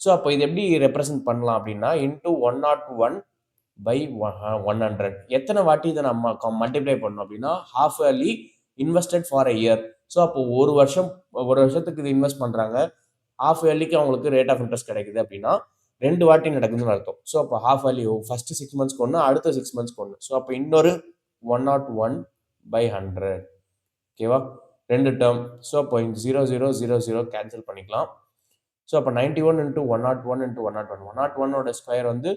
ஸோ அப்போ இது எப்படி ரெப்ரசென்ட் பண்ணலாம் அப்படின்னா இன்டூ 101/100. எத்தனை வாட்டி இதை நம்ம மல்டிப்ளை பண்ணணும் அப்படின்னா half yearly invested for a year. So அப்போ ஒரு வருஷத்துக்கு இது இன்வெஸ்ட் பண்றாங்க. ஹாஃப் இயர்லிக்கு அவங்களுக்கு ரேட் ஆஃப் இன்ட்ரெஸ்ட் கிடைக்குது அப்படின்னா 2 வாட்டி நடக்குதுன்னு அர்த்தம். ஸோ அப்போ ஹாஃப் இயர்லி ஃபர்ஸ்ட் 6 மந்த்ஸ்க்கு ஒன்று, அடுத்த 6 மந்த்ஸ்க்கு ஒன்று. ஸோ அப்போ இன்னொரு 101/100. ஓகேவா? 2 டேர்ம். ஸோ அப்போ 0 0 0 0 கேன்சல் பண்ணிக்கலாம். ஸோ அப்போ 91 into 101 into 101. 101ஓட ஸ்கொயர் வந்து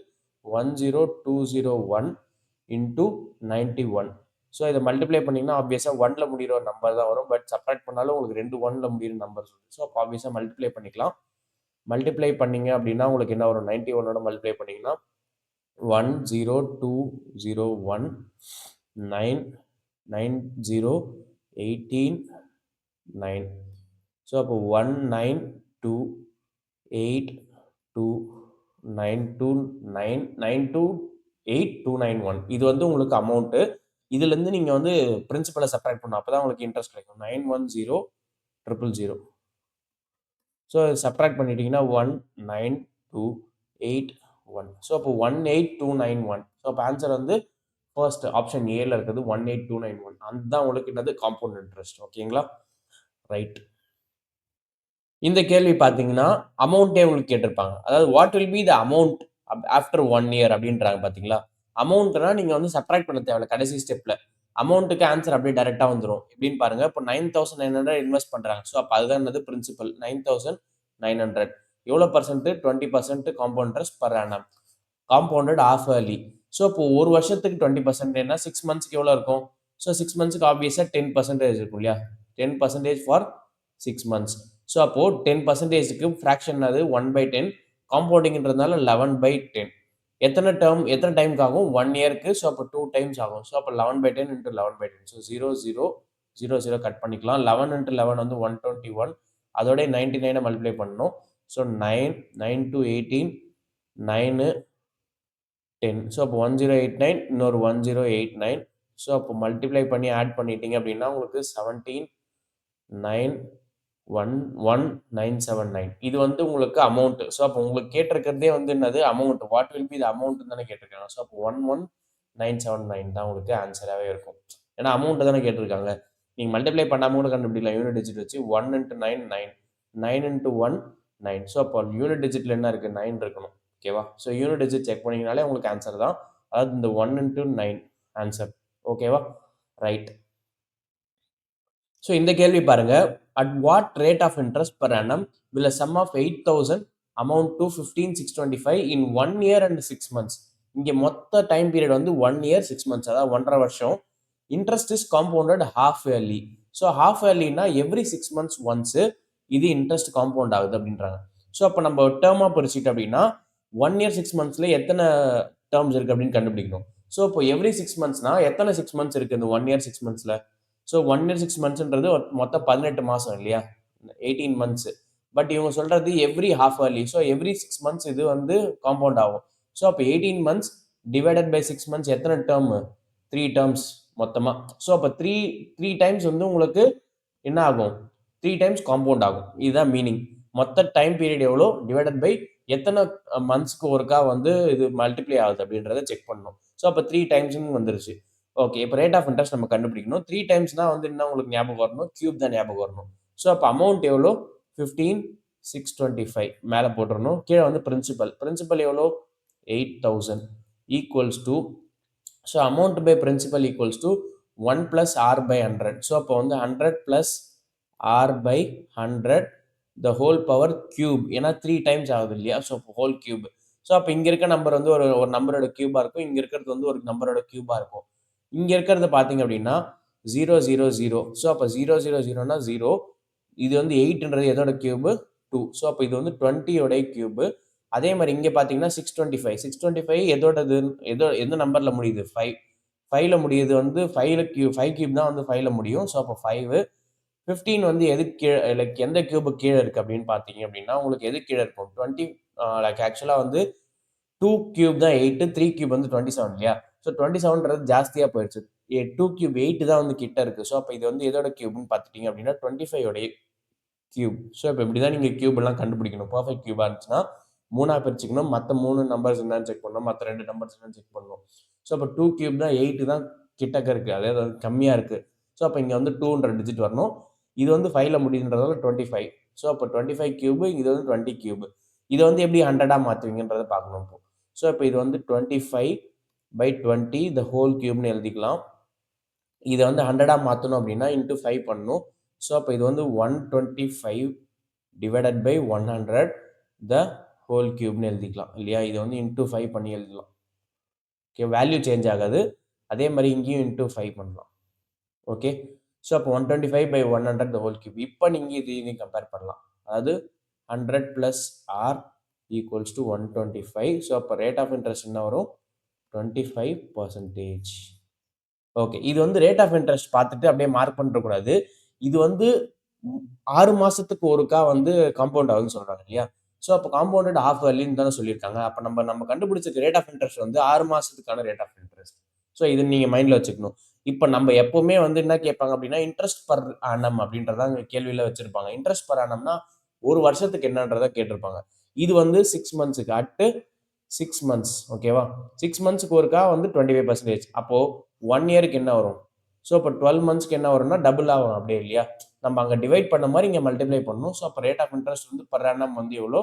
10201 into 91. ஸோ இதை மல்டிப்ளை பண்ணிங்கன்னா ஆப்வியஸாக 1ல முடிகிற ஒரு நம்பர் தான் வரும். பட் சப்ராக்ட் பண்ணாலும் உங்களுக்கு 2 1ல முடிகிற நம்பர் சொல்லுது. ஸோ அப்போ ஆப்வியஸாக மல்டிப்ளை பண்ணிக்கலாம். மல்டிப்ளை பண்ணீங்க அப்படின்னா உங்களுக்கு என்ன வரும்? 91ஓட மல்டிப்ளை பண்ணிங்கன்னா 10201 9 90 18 9. ஸோ அப்போ 1928292928291. இது வந்து உங்களுக்கு அமௌண்ட். இதுல இருந்து நீங்க வந்து பிரின்சிபலை சப்ட்ராக்ட் பண்ணணும். அப்பதான் உங்களுக்கு இன்ட்ரெஸ்ட் கிடைக்கும். 910,000. ஸோ சப்ட்ராக்ட் பண்ணிட்டீங்கன்னா 19281. ஸோ அப்போ 18291. ஸோ அப்போ ஆன்சர் வந்து ஃபர்ஸ்ட் ஆப்ஷன் ஏல இருக்குது 18291. அதுதான் உங்களுக்கு என்னது காம்பவுண்ட் இன்ட்ரெஸ்ட். ஓகேங்களா? ரைட். இந்த கேள்வி பார்த்தீங்கன்னா அமௌண்ட்டே உங்களுக்கு கேட்டிருப்பாங்க. அதாவது what will be the amount after 1 year அப்படின்றாங்க. பார்த்தீங்களா? அமௌண்ட்னா நீங்க வந்து சப்ட்ராக்ட் பண்ண தேவையில்ல. கடைசி ஸ்டெப்ல அமௌண்ட்டுக்கு ஆன்சர் அப்படியே டைரக்டா வந்துடும். எப்படின்னு பாருங்க. இப்போ 9,900 இன்வெஸ்ட் பண்றாங்க. ஸோ அப்போ அதுதான் என்னது பிரின்சிபல். 9,900 எவ்வளோ percent? 20% compound interest per annum. Compounded half yearly. So இப்போ ஒரு வருஷத்துக்கு 20%னா 6 மந்த்ஸ்க்கு எவ்வளோ இருக்கும்? ஸோ 6 மந்த்ஸ்க்கு ஆப்வியஸாக 10% இருக்கும் இல்லையா? 10% ஃபார் 6 மந்த்ஸ். ஸோ அப்போ 10%க்கு ஃப்ராக்ஷன் அது 1/10, காம்பவுண்டிங்ன்றதுனால 11/10. எத்தனை டைம்க்கு ஆகும்? 1 இயர்க்கு. ஸோ அப்போ 2 டைம்ஸ் ஆகும். ஸோ அப்போ 11/10 இன்ட்டு 11/10. ஸோ 0, 0, 0, 0 கட் பண்ணிக்கலாம். 11 இன்ட்டு 11 வந்து 121. அதோட 99 மல்டிப்ளை பண்ணணும். So 9, 9 to 18, 9, 10. ஸோ அப்போ 1089, இன்னொரு 1089. ஸோ அப்போ மல்டிப்ளை பண்ணி ஆட் பண்ணிட்டீங்க அப்படின்னா உங்களுக்கு 17, 9, 11979. இது வந்து உங்களுக்கு அமௌண்ட். ஸோ அப்போ உங்களுக்கு கேட்டிருக்கிறதே வந்து என்னது? Amount. What will be the amount தானே கேட்டிருக்காங்க. ஸோ அப்போ 11979 தான் உங்களுக்கு ஆன்சராகவே இருக்கும். ஏன்னா அமௌண்ட் தானே கேட்டிருக்காங்க. நீங்கள் மல்டிப்ளை பண்ணாமல் கூட கண்டுபிடிக்கலாம். யூனிட் டிஜிட் வச்சு 1 இன்ட்டு 9, 9, 9 இன்ட்டு 1, 9. ஸோ அப்போ யூனிட் டிஜிட்டில் என்ன இருக்குது? 9 இருக்கணும். ஓகேவா? ஸோ யூனிட் டிஜிட் செக் பண்ணிங்கனாலே உங்களுக்கு ஆன்சர் தான். அதாவது இந்த 1 இன்ட்டு 9 ஆன்சர். ஓகேவா? ரைட். ஸோ இந்த கேள்வி பாருங்க. At what rate of interest per annum will a sum of 8,000 amount to 15,625 in 1 year and 6 months? இங்க மொத்த டைம் பீரியட் வந்து 1 இயர் 6 months, அதாவது 1.5 வருஷம். Interest is compounded half yearly. So half இயர்லினா எவ்ரி 6 months ஒன்ஸ் இது interest compound ஆகுது அப்படின்றாங்க. So அப்போ நம்ம டேர்மாக பிரிச்சுட்டு அப்படின்னா 1 இயர் 6 monthsல எத்தனை டேர்ம்ஸ் இருக்கு அப்படின்னு கண்டுபிடிக்கணும். ஸோ இப்போ எவ்ரி 6 monthsனா எத்தனை 6 months இருக்கு இந்த 1 இயர் 6 monthsல? ஸோ 1 இயர் 6 monthsன்றது மொத்தம் 18 மாதம் இல்லையா? 18 months. பட் இவங்க சொல்றது every half yearly. So every 6 months இது வந்து காம்பவுண்ட் ஆகும். ஸோ அப்போ 18 months டிவைடட் பை 6 months எத்தனை டேர்ம்? 3 டேர்ம்ஸ் மொத்தமாக. ஸோ அப்போ த்ரீ டைம்ஸ் வந்து உங்களுக்கு என்ன ஆகும்? 3 டைம்ஸ் காம்பவுண்ட் ஆகும். இதுதான் மீனிங். மொத்த டைம் பீரியட் எவ்வளோ டிவைடட் பை எத்தனை மந்த்ஸ்க்கு ஒருக்கா வந்து இது மல்டிப்ளை ஆகுது அப்படின்றத செக் பண்ணணும். ஸோ அப்போ 3 டைம்ஸ்னு வந்துருச்சு. ஓகே. இப்போ ரேட் ஆஃப் இன்ட்ரெஸ்ட் நம்ம கண்டுபிடிக்கணும். 3 டைம்ஸ்னா வந்து என்ன உங்களுக்கு ஞாபகம் வரணும்? கியூப் தான் ஞாபகம் வரணும். ஸோ அப்போ அமௌண்ட் எவ்வளோ? 15,625 மேலே போட்டுறணும். கீழே வந்து பிரின்சிபல் எவ்வளோ? 8,000 equals to, so amount by principal equals to 1 plus r by 100. So அப்போ வந்து 100 plus r by 100 the whole power cube. ஏன்னா 3 டைம்ஸ் ஆகுது இல்லையா? So whole cube. ஸோ அப்போ இங்கே இருக்க நம்பர் வந்து ஒரு நம்பரோட கியூபாக இருக்கும். இங்கே இருக்கிறது வந்து ஒரு நம்பரோட கியூபாக இருக்கும். இங்கே இருக்கிறது பார்த்தீங்க அப்படின்னா 0, 0, 0. ஸோ அப்போ 0, 0, 0னா 0. இது வந்து 8ன்றது எதோட கியூபு? 2. ஸோ அப்போ இது வந்து 20யோட கியூபு. அதே மாதிரி இங்கே பார்த்தீங்கன்னா 625 எதோடது? எந்த நம்பரில் முடியுது? 5ல முடியுது. வந்து 5 கியூப் தான் வந்து 5ல முடியும். ஸோ அப்போ 5. 15 வந்து எது கீழே, லைக் எந்த கியூபு கீழே இருக்குது அப்படின்னு பார்த்தீங்க அப்படின்னா உங்களுக்கு எது கீழே இருக்கும்? 20. லைக் ஆக்சுவலாக வந்து 2 கியூப் தான் 8, 3 கியூப் வந்து 27 இல்லையா? ஸோ 27ன்றது ஜாஸ்தியாக போயிடுச்சு. 2 கியூப் 8 தான் வந்து கிட்ட இருக்குது. ஸோ அப்போ இது வந்து எதோட கியூப்னு பார்த்துட்டிங்க அப்படின்னா 25யோடைய கியூப். ஸோ இப்போ இப்படி தான் நீங்கள் கியூப் எல்லாம் கண்டுபிடிக்கணும். பர்ஃபெக்ட் கியூபாக இருந்துச்சுன்னா 3ஆக பிரிச்சுக்கணும். மற்ற 3 நம்பர்ஸ் என்னன்னு செக் பண்ணணும். மற்ற 2 நம்பர்ஸ் என்னன்னு செக் பண்ணணும். ஸோ அப்போ 2 கியூப் தான் 8 தான் கிட்டக்க இருக்குது. அதாவது கம்மியாக இருக்குது. ஸோ அப்போ இங்கே வந்து 2ன்ற டிஜிட் வரணும். இது வந்து 5ல முடியுன்றதால 25. ஸோ அப்போ 25 கியூபு, இது வந்து 20 கியூபு. இதை வந்து எப்படி 100ஆக மாற்றுவீங்கன்றதை பார்க்கணும் இப்போ. ஸோ இப்போ இது வந்து 25/20 த ஹோல் கியூப்னு எழுதிக்கலாம். இதை வந்து 100ஆக மாற்றணும் அப்படின்னா இன்ட்டு 5 பண்ணணும். ஸோ அப்போ இது வந்து 125 டிவைடட் பை 100 த ஹோல் கியூப்னு எழுதிக்கலாம் இல்லையா? இதை வந்து இன்ட்டு 5 பண்ணி எழுதலாம். ஓகே, வேல்யூ சேஞ்ச் ஆகாது. அதே மாதிரி இங்கேயும் இன்ட்டு 5 பண்ணலாம். ஓகே, ஸோ அப்போ 125/100 த ஹோல் கியூப். இப்போ நீங்கள் இதையும் கம்பேர் பண்ணலாம். அதாவது 100 plus r equals to 125. So அப்போ ரேட் ஆஃப் இன்ட்ரெஸ்ட் என்ன வரும்? 25%. ஓகே, இது வந்து ரேட் ஆஃப் இன்ட்ரெஸ்ட் பார்த்துட்டு அப்படியே மார்க் பண்ணக்கூடாது. இது வந்து 6 மாசத்துக்கு ஒருக்கா வந்து காம்பவுண்ட் ஆகுதுன்னு சொல்றாங்க இல்லையா? ஸோ அப்போ காம்பவுண்டட் ஹாஃப் இயர்லின்னு தானே சொல்லியிருக்காங்க. அப்போ நம்ம கண்டுபிடிச்ச ரேட் ஆஃப் இன்ட்ரெஸ்ட் வந்து 6 மாசத்துக்கான ரேட் ஆஃப் இன்ட்ரெஸ்ட். ஸோ இது நீங்க மைண்ட்ல வச்சுக்கணும். இப்போ நம்ம எப்பவுமே வந்து என்ன கேட்பாங்க அப்படின்னா இன்ட்ரெஸ்ட் பர் ஆனம் அப்படின்றதான் கேள்வியில வச்சிருப்பாங்க. இன்ட்ரெஸ்ட் பர் ஆனம்னா ஒரு வருஷத்துக்கு என்னன்றதை கேட்டிருப்பாங்க. இது வந்து 6 மந்த்ஸுக்கு அட்டு 6 மந்த்ஸ். ஓகேவா? 6 மந்த்ஸ்க்கு ஒருக்கா வந்து 25%. அப்போ 1 இயருக்கு என்ன வரும்? ஸோ இப்போ 12 மந்த்ஸ்க்கு என்ன வரும்னா டபுள் ஆகும் அப்படியே இல்லையா? நம்ம அங்கே டிவைட் பண்ண மாதிரி இங்கே மல்டிப்ளை பண்ணணும். ஸோ அப்போ ரேட் ஆஃப் இன்ட்ரெஸ்ட் வந்து பர் ஆனம் வந்து எவ்வளோ?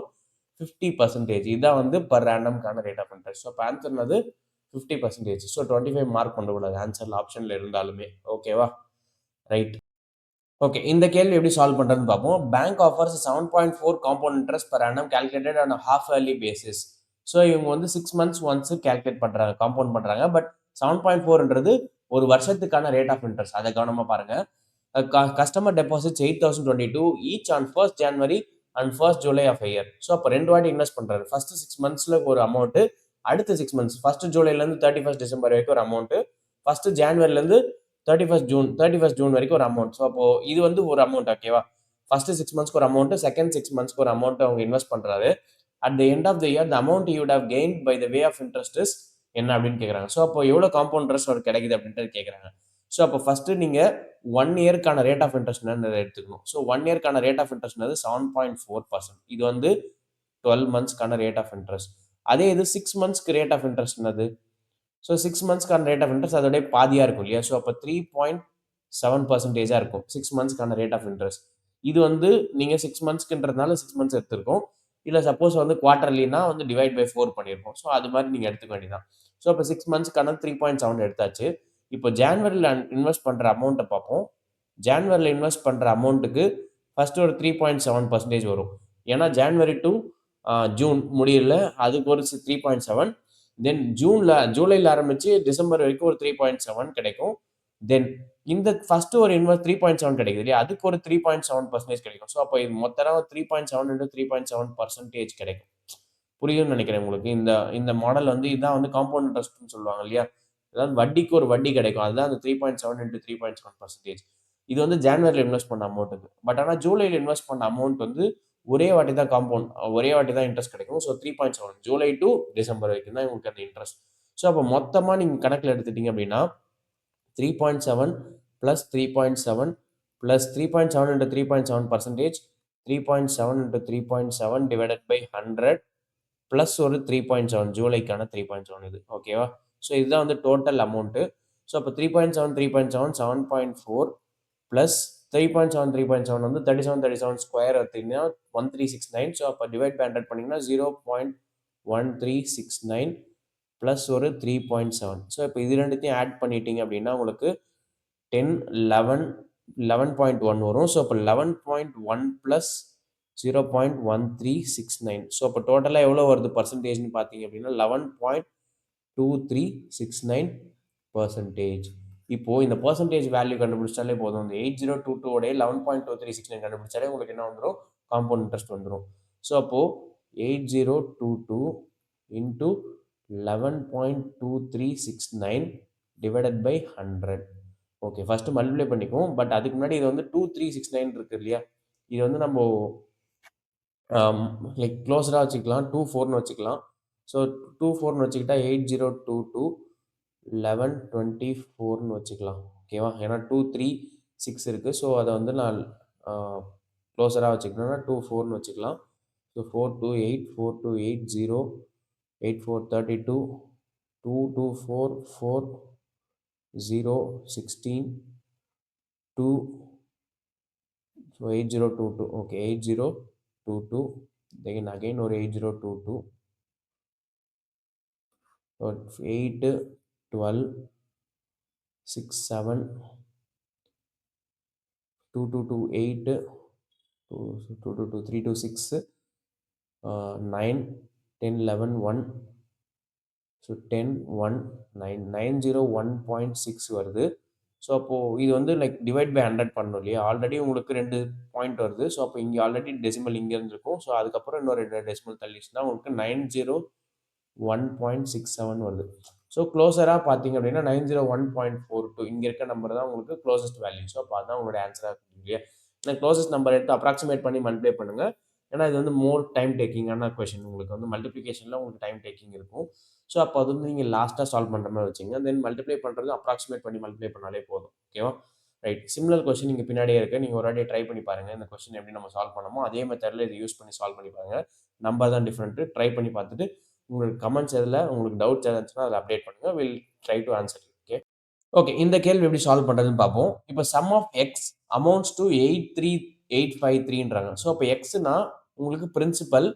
50%. இதான் வந்து பர் ஆனம்கான ரேட் ஆஃப் இன்ட்ரெஸ்ட். ஸோ இப்போ ஆன்சர்னது 50%. ஸோ 25 மார்க் பண்ணக்கூடாது ஆன்சரில் ஆப்ஷனில் இருந்தாலுமே. ஓகேவா? ரைட். ஓகே, இந்த கேள்வி எப்படி சால்வ் பண்ணுறதுன்னு பார்ப்போம். Bank offers 7.4 compound interest per annum calculated on half yearly basis. So இவங்க வந்து 6 மந்த்ஸ் ஒன்ஸ் கால்குலேட் பண்றாங்க, காம்பவுண்ட் பண்றாங்க. பட் 7.4ன்றது ஒரு வருஷத்துக்கான ரேட் ஆஃப் இன்ட்ரெஸ்ட். அத கவனமா பாருங்க. Customer deposits 8,022 each on 1st January and 1st July of a year. So அப்போ 2 வாட்டி இன்வெஸ்ட் பண்றாரு. ஃபர்ஸ்ட் 6 மந்த்ஸ்ல ஒரு அமௌண்ட், அடுத்த 6 மந்த்ஸ் 1st Julyல இருந்து 31st December வரைக்கும் ஒரு அமௌண்ட், 1st Januaryல இருந்து 31st June வரைக்கும் ஒரு அமௌண்ட். ஸோ அப்போ இது வந்து ஒரு அமௌண்ட், ஓகேவா? ஃபர்ஸ்ட் 6 மந்த்ஸ்க்கு ஒரு அமௌண்ட், செகண்ட் 6 மந்த்ஸ்க்கு ஒரு அமௌண்ட் அவங்க இன்வெஸ்ட் பண்றாரு. At the end of the year the amount you would have gained by the way of interest is என்ன அப்படின்னு கேட்குறாங்க. ஸோ அப்போ எவ்வளோ காம்பவுண்ட் இன்ட்ரெஸ்ட் அவருக்கு கிடைக்குது அப்படின்ட்டு கேட்குறாங்க. ஸோ அப்போ ஃபர்ஸ்ட் நீங்க 1 இயர்க்கான ரேட் ஆஃப் இன்ட்ரெஸ்ட் எடுத்துக்கணும். ஸோ 1 இயர்க்கான ரேட் ஆஃப் இன்ட்ரெஸ்ட் 7.4%. இது வந்து 12 மந்த்ஸ்க்கான ரேட் ஆஃப் இன்ட்ரெஸ்ட். அதே இது 6 மந்த்ஸ்க்கு ரேட் ஆஃப் இன்ட்ரெஸ்ட் என்னது? ஸோ 6 மந்த்ஸ்க்கான ரேட் ஆஃப் இன்ட்ரெஸ்ட் அதோட பாதியா இருக்கும் இல்லையா? ஸோ அப்போ 3.7% இருக்கும் 6 மந்த்ஸ்க்கான ரேட் ஆஃப் இன்ட்ரெஸ்ட். இது வந்து நீங்க 6 மந்த்ஸ்க்குன்றதுனால 6 மந்த்ஸ் எடுத்திருக்கோம். இல்ல சப்போஸ் வந்து குவார்டர்லினா வந்து டிவைட் பை 4 பண்ணியிருக்கோம். ஸோ அது மாதிரி நீங்க எடுத்துக்க வேண்டியதான். ஸோ இப்போ 6 மந்த்ஸ்க்கான 3.7 எடுத்தாச்சு. இப்போ ஜான்வரியில் இன்வெஸ்ட் பண்ற அமௌண்ட்டை பார்ப்போம். ஜான்வரியில் இன்வெஸ்ட் பண்ற அமௌண்ட்டுக்கு ஃபர்ஸ்ட் ஒரு 3.7% வரும். ஏன்னா ஜான்வரி டு ஜூன் முடியல, அதுக்கு ஒரு 3.7. தென் ஜூலைல ஆரம்பிச்சு டிசம்பர் வரைக்கும் ஒரு 3.7 கிடைக்கும். தென் இந்த ஃபர்ஸ்ட் ஒரு இன்வெஸ்ட் 3.7 கிடைக்குது இல்லையா, அதுக்கு ஒரு 3.7% கிடைக்கும். ஸோ அப்போ இது மொத்தம் 3.7 into 3.7% கிடைக்கும். புரியும்னு நினைக்கிறேன் உங்களுக்கு. இந்த இந்த மாடல் வந்து இதான் வந்து காம்பவுண்ட் இன்ட்ரெஸ்ட்னு சொல்லுவாங்க இல்லையா, அதாவது வட்டிக்கு ஒரு வட்டி கிடைக்கும். அதுதான் அந்த 3.7 into 3.7%. இது வந்து ஜான்வரியில் இன்வெஸ்ட் பண்ண அமௌண்ட்டுக்கு. பட் ஆனால் ஜூலையில் இன்வெஸ்ட் பண்ண அமௌண்ட் வந்து ஒரே வாட்டி தான் காம்பவுண்ட், ஒரே வாட்டி தான் இன்ட்ரெஸ்ட் கிடைக்கும். ஸோ 3.7 ஜூலை டு டிசம்பர் வரைக்கும் தான் உங்களுக்கு அந்த இன்ட்ரெஸ்ட். ஸோ அப்போ மொத்தமாக நீங்கள் கணக்கில் எடுத்துட்டீங்க அப்படின்னா 3.7 plus 3.7 plus 3.7 into 3.7%, 3.7 into 3.7 divided by 100 plus ஒரு 3.7 ஜூலைக்கான 3.7 இது, ஓகேவா? ஸோ இதுதான் வந்து டோட்டல் அமௌண்ட்டு. ஸோ அப்போ 3.7 7.4 plus 3.7 வந்து 37 ஸ்கொயர் எடுத்தீங்கன்னா 1369. ஸோ அப்போ டிவைட் பை 100 பண்ணிங்கன்னா 0.1369 ப்ளஸ் ஒரு 3.7. ஸோ இப்போ இது ரெண்டுத்தையும் ஆட் பண்ணிட்டீங்க அப்படின்னா உங்களுக்கு 10, 11, 11.1 வரும். ஸோ அப்போ 11.1 ப்ளஸ் 0.1369. ஸோ அப்போ டோட்டலாக எவ்வளோ வருது பர்சன்டேஜ்னு பார்த்தீங்க அப்படின்னா 11.2369%. இப்போ இந்த பர்சன்டேஜ் வேல்யூ கண்டுபிடிச்சாலே போதும். இந்த 8022 உடைய 11.2369 கண்டுபிடிச்சாலே உங்களுக்கு என்ன வந்துடும்? காம்பவுண்ட் இன்ட்ரெஸ்ட் வந்துடும். ஸோ அப்போ 8022 into 11.2369 divided by 100. Okay, first multiply பண்ணிக்குவோம். பட் அதுக்கு முன்னாடி இது வந்து 2369 இருக்கு இல்லையா, இது வந்து நம்ம லைக் க்ளோஸராக வச்சுக்கலாம், 24ன்னு வச்சுக்கலாம். ஸோ 24ன்னு வச்சுக்கிட்டா 8022 1124ன்னு வச்சுக்கலாம், ஓகேவா? ஏன்னா 236 இருக்குது. ஸோ அதை வந்து நான் க்ளோஸராக வச்சுக்கணும்னா 24ன்னு வச்சுக்கலாம். So 428 4280 8432 224 4 0 16 2. So 8022, okay 8022 then again ஒரு 8022 8 12 6 7 2228 222 326 9 10 11 1. ஸோ 10 1 9 901.6 வருது. ஸோ அப்போது இது வந்து லைக் டிவைட் பை 100 பண்ணணும் இல்லையா, ஆல்ரெடி உங்களுக்கு 2 பாயிண்ட் வருது. ஸோ அப்போ இங்கே ஆல்ரெடி டெசிமல் இங்கே இருந்திருக்கும். ஸோ அதுக்கப்புறம் இன்னொரு 2 டெசிமல் தள்ளிச்சுன்னா உங்களுக்கு 901.67 வருது. ஸோ க்ளோஸராக பார்த்தீங்க அப்படின்னா 901.42 இங்கே இருக்க நம்பர் தான் உங்களுக்கு க்ளோசஸ்ட் வேல்யூ. ஸோ அப்போ அதுதான் உங்களுடைய ஆன்சராக இருக்கும் இல்லையா. நான் க்ளோசஸ்ட் நம்பர் எடுத்து அப்ராக்சிமேட் பண்ணி மல்டிப்ளை பண்ணுங்கள். ஏன்னா இது வந்து மோர் டைம் டேக்கிங்கான கொஷின். உங்களுக்கு வந்து மல்டிப்ளிகேஷனில் உங்களுக்கு டைம் டேக்கிங் இருக்கும். ஸோ அப்போ அது வந்து நீங்கள் லாஸ்ட்டாக சால்வ் பண்ணுற மாதிரி வச்சுங்க. தென் மல்டிப்ளை பண்ணுறது அப்ராக்சிமேட் பண்ணி மல்டிப்ளை பண்ணாலே போதும், ஓகேவா? ரைட், சிமிலர் கொஸ்டின் நீங்கள் பின்னாடியே இருக்குது. நீங்கள் ஒரு வாட்டி ட்ரை பண்ணி பாருங்கள். இந்த கொஸ்டின் எப்படி நம்ம சால்வ் பண்ணமோ அதே மெத்தடில் இதை யூஸ் பண்ணி சால்வ் பண்ணி பாருங்கள். நம்பர் தான் டிஃப்ரெண்ட்டு. ட்ரை பண்ணி பார்த்துட்டு உங்களுக்கு கமெண்ட்ஸ் எதில் உங்களுக்கு டவுட்ஸ் இருந்துச்சுன்னா அதில் அப்டேட் பண்ணுங்கள். Will try to answer. Okay okay இந்த கேள்வி எப்படி சால்வ் பண்ணுறதுன்னு பார்ப்போம். இப்போ sum of x amounts to 83853ன்றாங்க. ஸோ அப்போ எக்ஸ்னா உங்களுக்கு பிரின்சிபல்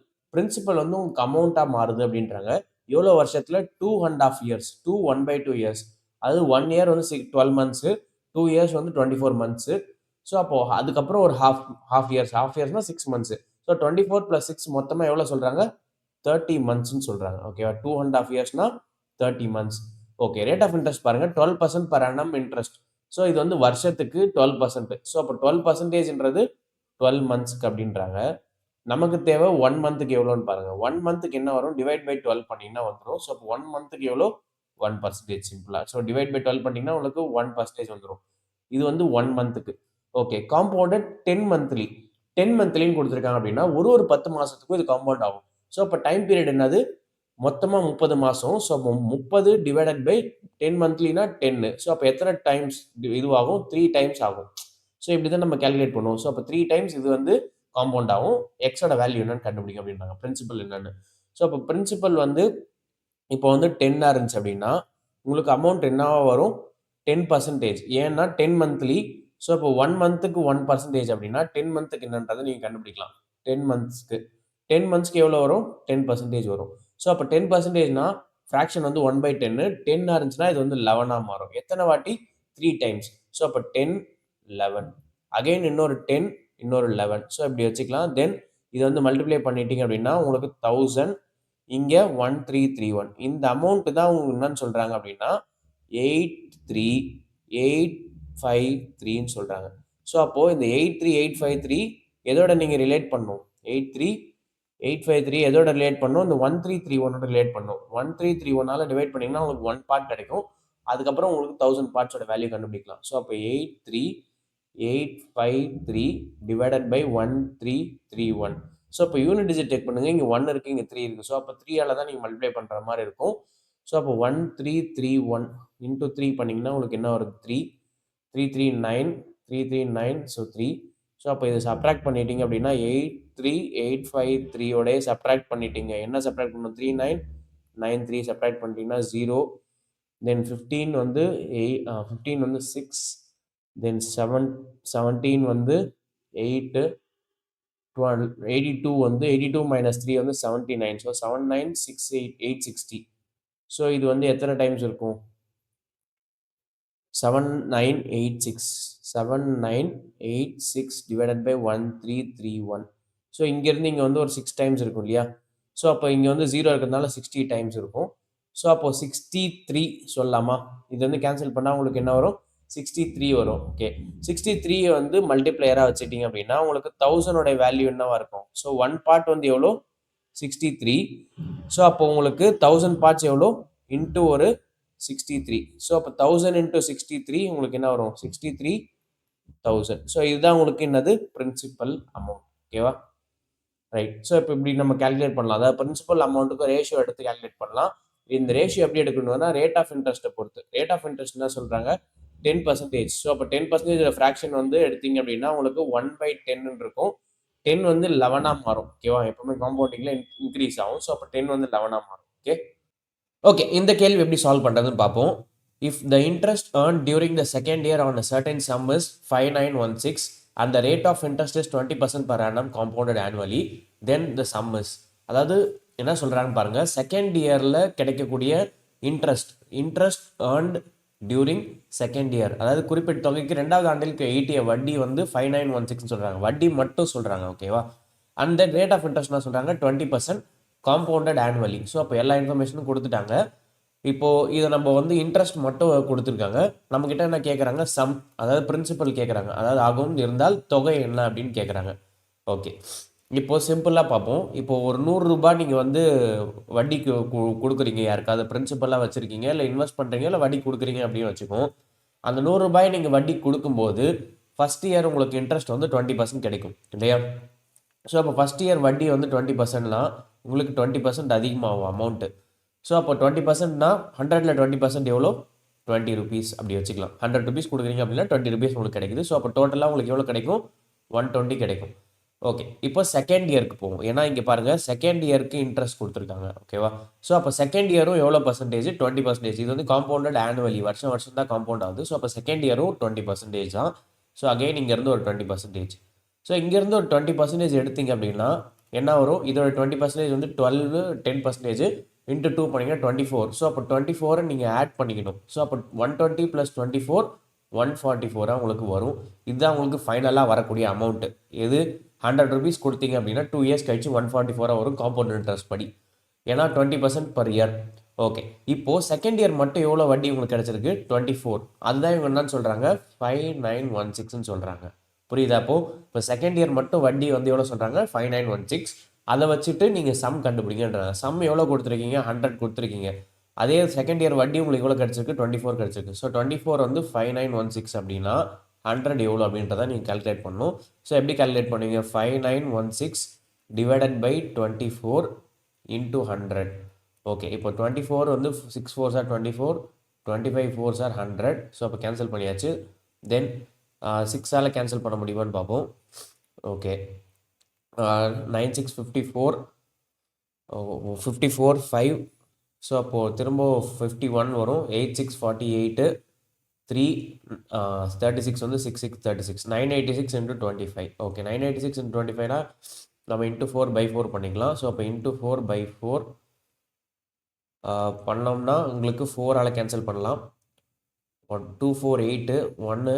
வந்து உங்களுக்கு அமௌண்ட்டாக மாறுது அப்படின்றாங்க. எவ்வளோ வருஷத்தில்? 2.5 இயர்ஸ், 1/2 இயர்ஸ். அது 1 இயர் வந்து 12 மந்த்ஸு, 2 இயர்ஸ் வந்து 24 மந்த்ஸு. ஸோ அப்போது அதுக்கப்புறம் ஒரு ஹாஃப் இயர்ஸ்னால் 6 மந்த்ஸு. ஸோ 24 + 6 மொத்தமாக எவ்வளோ சொல்கிறாங்க? 30 மந்த்ஸ்ன்னு சொல்கிறாங்க. ஓகேவா, 2.5 இயர்ஸ்னா 30 months. Okay, rate of interest பாருங்கள் 12% per annum இன்ட்ரெஸ்ட். ஸோ இது வந்து வருஷத்துக்கு 12%. ஸோ அப்போ 12%ன்றது 12 மந்த்ஸ்க்கு அப்படின்றாங்க. நமக்கு தேவை 1 மந்த்துக்கு எவ்வளோன்னு பாருங்கள். 1 மந்த்துக்கு என்ன வரும், டிவைட் பை 12 பண்ணிங்கன்னா வந்துடும். ஸோ அப்போ 1 மந்த்துக்கு எவ்வளோ, 1% சிம்பிளாக. ஸோ டிவைட் பை 12 பண்ணிங்கன்னா உங்களுக்கு 1% வந்துடும். இது வந்து 1 மந்த்துக்கு. Okay, compounded 10 monthly. 10 மந்த்லின்னு கொடுத்துருக்காங்க அப்படின்னா ஒரு 10 மாதத்துக்கும் இது காம்பவுண்ட் ஆகும். ஸோ அப்போ டைம் பீரியட் என்னது, மொத்தமாக 30 மாதம். ஸோ அப்போ 30 டிவைடட் பை 10 மந்த்லினா 10. ஸோ அப்போ எத்தனை டைம்ஸ் இதுவாகும், 3 டைம்ஸ் ஆகும். ஸோ இப்படி தான் நம்ம கேல்குலேட் பண்ணுவோம். ஸோ அப்போ 3 டைம்ஸ் இது வந்து காம்பவுண்ட் ஆகும். எக்ஸோட வேல்யூ என்னன்னு கண்டுபிடிக்கும் அப்படின்றாங்க, பிரின்சிபல் என்னன்னு. ஸோ அப்போ பிரின்சிபல் வந்து இப்போ வந்து 10 இருந்துச்சு அப்படின்னா உங்களுக்கு அமௌண்ட் என்னவா வரும், 10%. ஏன்னா 10 மந்த்லி. ஸோ இப்போ 1 மந்த்துக்கு 1% அப்படின்னா 10 மந்த்துக்கு என்னன்றதை நீங்கள் கண்டுபிடிக்கலாம். 10 மந்த்ஸ்க்கு எவ்வளோ வரும், 10% வரும். ஸோ அப்போ 10%னா ஃப்ராக்ஷன் வந்து 1/10. 10 இருந்துச்சுன்னா இது வந்து 11 மாறும். எத்தனை வாட்டி, 3 டைம்ஸ். ஸோ அப்போ 10, 11. அகைன் இன்னொரு 10, இன்னொரு 11. ஸோ இப்படி வச்சுக்கலாம். தென் இது வந்து மல்டிப்ளை பண்ணிட்டீங்க அப்படின்னா உங்களுக்கு 1000, இங்கே 1331. இந்த அமௌண்ட் தான் உங்களுக்கு என்னன்னு சொல்கிறாங்க அப்படின்னா 83853ன்னு சொல்கிறாங்க. ஸோ அப்போது இந்த 83853 எதோட நீங்கள் ரிலேட் பண்ணணும், 83853 எதோட ரிலேட் பண்ணணும், இந்த 1331 ரிலேட் பண்ணணும். 1331 டிவைட் பண்ணிங்கன்னா உங்களுக்கு 1 பார்ட் கிடைக்கும். அதுக்கப்புறம் உங்களுக்கு 1000 பார்ட்ஸோட வேல்யூ கண்டுபிடிக்கலாம். ஸோ அப்போ 83853 டிவைடட் பை 1331. ஸோ இப்போ யூனிட் டிஜிட் செக் பண்ணுங்க. இங்கே 1 இருக்குது, இங்கே 3 இருக்குது. ஸோ அப்போ 3ஆல் தான் நீங்கள் மல்டிப்ளை பண்ணுற மாதிரி இருக்கும். ஸோ அப்போ 1331 இன்ட்டு 3 பண்ணிங்கன்னா உங்களுக்கு என்ன வருது, 339. ஸோ 3. ஸோ அப்போ இதை சப்ராக்ட் பண்ணிட்டீங்க அப்படின்னா 83853 சப்ராக்ட் பண்ணிட்டீங்க. என்ன சப்ராக்ட் பண்ணணும், 3993 சப்ராக்ட் பண்ணிட்டீங்கன்னா 0. தென் 15 வந்து 6. தென் 17 வந்து 8. 82 வந்து 82 minus 3 வந்து 79. ஸோ 7968860. ஸோ இது வந்து எத்தனை டைம்ஸ் இருக்கும், 7986 டிவைடட் பை 1331. ஸோ இங்கேருந்து இங்கே வந்து ஒரு 6 டைம்ஸ் இருக்கும் இல்லையா. ஸோ அப்போ இங்கே வந்து 0 இருக்கிறதுனால 60 டைம்ஸ் இருக்கும். ஸோ அப்போது 63 சொல்லலாமா. இது வந்து கேன்சல் பண்ணால் உங்களுக்கு என்ன வரும், 63 வரும். ஓகே, 63 வந்து மல்டிப்ளையராக வச்சுட்டிங்க அப்படின்னா உங்களுக்கு 1000 வேல்யூ என்னவா இருக்கும். ஸோ 1 பார்ட் வந்து எவ்வளோ, 63. ஸோ அப்போ உங்களுக்கு 1000 பார்ட்ஸ் எவ்வளோ, இன்ட்டு ஒரு 63. ஸோ அப்போ 1000 இன்ட்டு 63 உங்களுக்கு என்ன வரும், 63,000. ஸோ இதுதான் உங்களுக்கு என்னது, பிரின்சிபல் அமௌண்ட். ஓகேவா, ரைட். ஸோ இப்போ இப்படி நம்ம கேல்குலேட் பண்ணலாம். அதாவது பிரின்சிபல் அமௌண்ட்டுக்கு ரேஷியோ எடுத்து கேல்குலேட் பண்ணலாம். இந்த ரேஷியோ எப்படி எடுக்கணும்னா ரேட் ஆஃப் இன்ட்ரெஸ்ட்டை பொறுத்து. ரேட் ஆஃப் இன்ட்ரெஸ்ட் என்ன சொல்கிறாங்க, 10%. ஸோ அப்போ 10% ஃப்ராக்ஷன் வந்து எடுத்தீங்க அப்படின்னா உங்களுக்கு 1/10 இருக்கும். 10 வந்து 11 மாறும். ஓகேவா, எப்பவுமே காம்பவுண்டிங்கில் இன்க்ரீஸ் ஆகும். ஸோ அப்போ 10 வந்து 11 மாறும். ஓகே, இந்த கேள்வி எப்படி சால்வ் பண்ணுறதுன்னு பார்ப்போம். If the interest earned during the second year on a certain sum is 5916 and the rate of interest is 20% per annum compounded annually, then the sum is. அதாவது என்ன சொல்கிறாங்கன்னு பாருங்கள், செகண்ட் இயரில் கிடைக்கக்கூடிய interest earned during second year, அதாவது குறிப்பிட்ட தொகைக்கு 2வது ஆண்டிற்கு ஈட்டிய வட்டி வந்து 5916 சொல்கிறாங்க. வட்டி மட்டும் சொல்கிறாங்க. ஓகேவா, and then rate of interest என்ன சொல்கிறாங்க, 20% காம்பவுண்டட் ஆனுவலி. ஸோ அப்போ எல்லா இன்ஃபர்மேஷனும் கொடுத்துட்டாங்க. இப்போது இதை நம்ம வந்து இன்ட்ரெஸ்ட் மட்டும் கொடுத்துருக்காங்க. நம்மக்கிட்ட என்ன கேட்குறாங்க, சம், அதாவது பிரின்சிபல் கேட்குறாங்க. அதாவது ஆகும் இருந்தால் தொகை என்ன அப்படின்னு கேட்குறாங்க. ஓகே, இப்போது சிம்பிளாக பார்ப்போம். இப்போது ஒரு 100 ரூபாய் நீங்கள் வந்து வட்டிக்கு கொடுக்குறீங்க யாருக்காவது, பிரின்சிபலாக வச்சுருக்கீங்க, இல்லை இன்வெஸ்ட் பண்ணுறீங்க, இல்லை வட்டி கொடுக்குறீங்க அப்படின்னு வச்சுக்கோம். அந்த 100 ரூபாய் நீங்கள் வட்டி கொடுக்கும்போது ஃபஸ்ட் இயர் உங்களுக்கு இன்ட்ரெஸ்ட் வந்து 20% கிடைக்கும் இல்லையா. ஸோ அப்போ ஃபஸ்ட் இயர் வட்டி வந்து 20%னா உங்களுக்கு 20% அதிகமாகும் அமௌண்ட்டு. ஸோ அப்போ 20%னா 100ல் 20% எவ்வளோ, 20 rupees அப்படி வச்சுக்கலாம். 100 rupees கொடுக்குறீங்க அப்படின்னா 20 rupees உங்களுக்கு கிடைக்குது. ஸோ அப்போ டோட்டலாக உங்களுக்கு எவ்வளோ கிடைக்கும், 120 கிடைக்கும். ஓகே, இப்போ செகண்ட் இயருக்கு போவோம். ஏன்னா இங்கே பாருங்கள் செகண்ட் இயருக்கு இன்ட்ரெஸ்ட் கொடுத்துருக்காங்க. ஓகேவா, ஸோ அப்போ செகண்ட் இயரும் எவ்வளோ பர்சன்டேஜ், 20%. இது வந்து காம்பவுண்டட் ஆனுவலி, வருஷம் தான் காம்பவுண்ட் ஆகுது. ஸோ அப்போ செகண்ட் இயரும் 20% தான். ஸோ அகைன் இங்கேருந்து ஒரு 20%. ஸோ இங்கேருந்து ஒரு 20% எடுத்தீங்க அப்படின்னா என்ன வரும், இதோட 20% வந்து 12, 10% இன்ட்டு 2 பண்ணிங்கன்னா 24. ஸோ அப்போ 24 நீங்கள் ஆட் பண்ணிக்கணும். ஸோ அப்போ 120 + 24 144 உங்களுக்கு வரும். இதுதான் உங்களுக்கு ஃபைனலாக வரக்கூடிய அமௌண்ட்டு. எது, 100 rupees கொடுத்தீங்க அப்படின்னா 2 years கழிச்சு 144 வரும் காம்பவுண்ட் இன்ட்ரெஸ்ட் படி. ஏன்னா 20% per year. ஓகே, இப்போது செகண்ட் இயர் மட்டும் எவ்வளோ வட்டி உங்களுக்கு கிடச்சிருக்கு? 24. அதுதான் இவங்க என்னன்னு சொல்கிறாங்க? 5916ன்னு சொல்கிறாங்க. புரியுதா? இப்போ செகண்ட் இயர் மட்டும் வட்டி வந்து எவ்வளோ சொல்கிறாங்க? 5916. அதை வச்சுட்டு நீங்கள் சம் கண்டுபிடிங்கன்றாங்க. சம் எவ்வளோ கொடுத்துருக்கீங்க? 100 கொடுத்துருக்கீங்க. அதே செகண்ட் இயர் வட்டி உங்களுக்கு எவ்வளோ கிடச்சிருக்கு? 24 கிடச்சிருக்கு. ஸோ 24 வந்து 5916 அப்படின்னா 100 எவ்வளோ அப்படின்றத நீங்கள் கால்குலேட் பண்ணணும். ஸோ எப்படி கால்குலேட் பண்ணுவீங்க? 5916 டிவைடட் பை 24 இன்டூ 100. ஓகே, இப்போ 24 வந்து 6 4s are 24, 25 4s are 100. So அப்போ கேன்சல் பண்ணியாச்சு. தென் 6ஆல் கேன்சல் பண்ண முடியுமான்னு பார்ப்போம். ஓகே, 9 6 54, 54 5. ஸோ அப்போது திரும்ப 51 வரும். 8 6 48, 3 36 வந்து 6 6 36, 986 இன்ட்டு 25. ஓகே, 986 இன்ட்டு 25னா நம்ம இன்ட்டு 4/4 பண்ணிக்கலாம். ஸோ அப்போ இன்ட்டு 4/4 பண்ணோம்னா உங்களுக்கு 4ஆல் கேன்சல் பண்ணலாம். 1 2 4 8, 1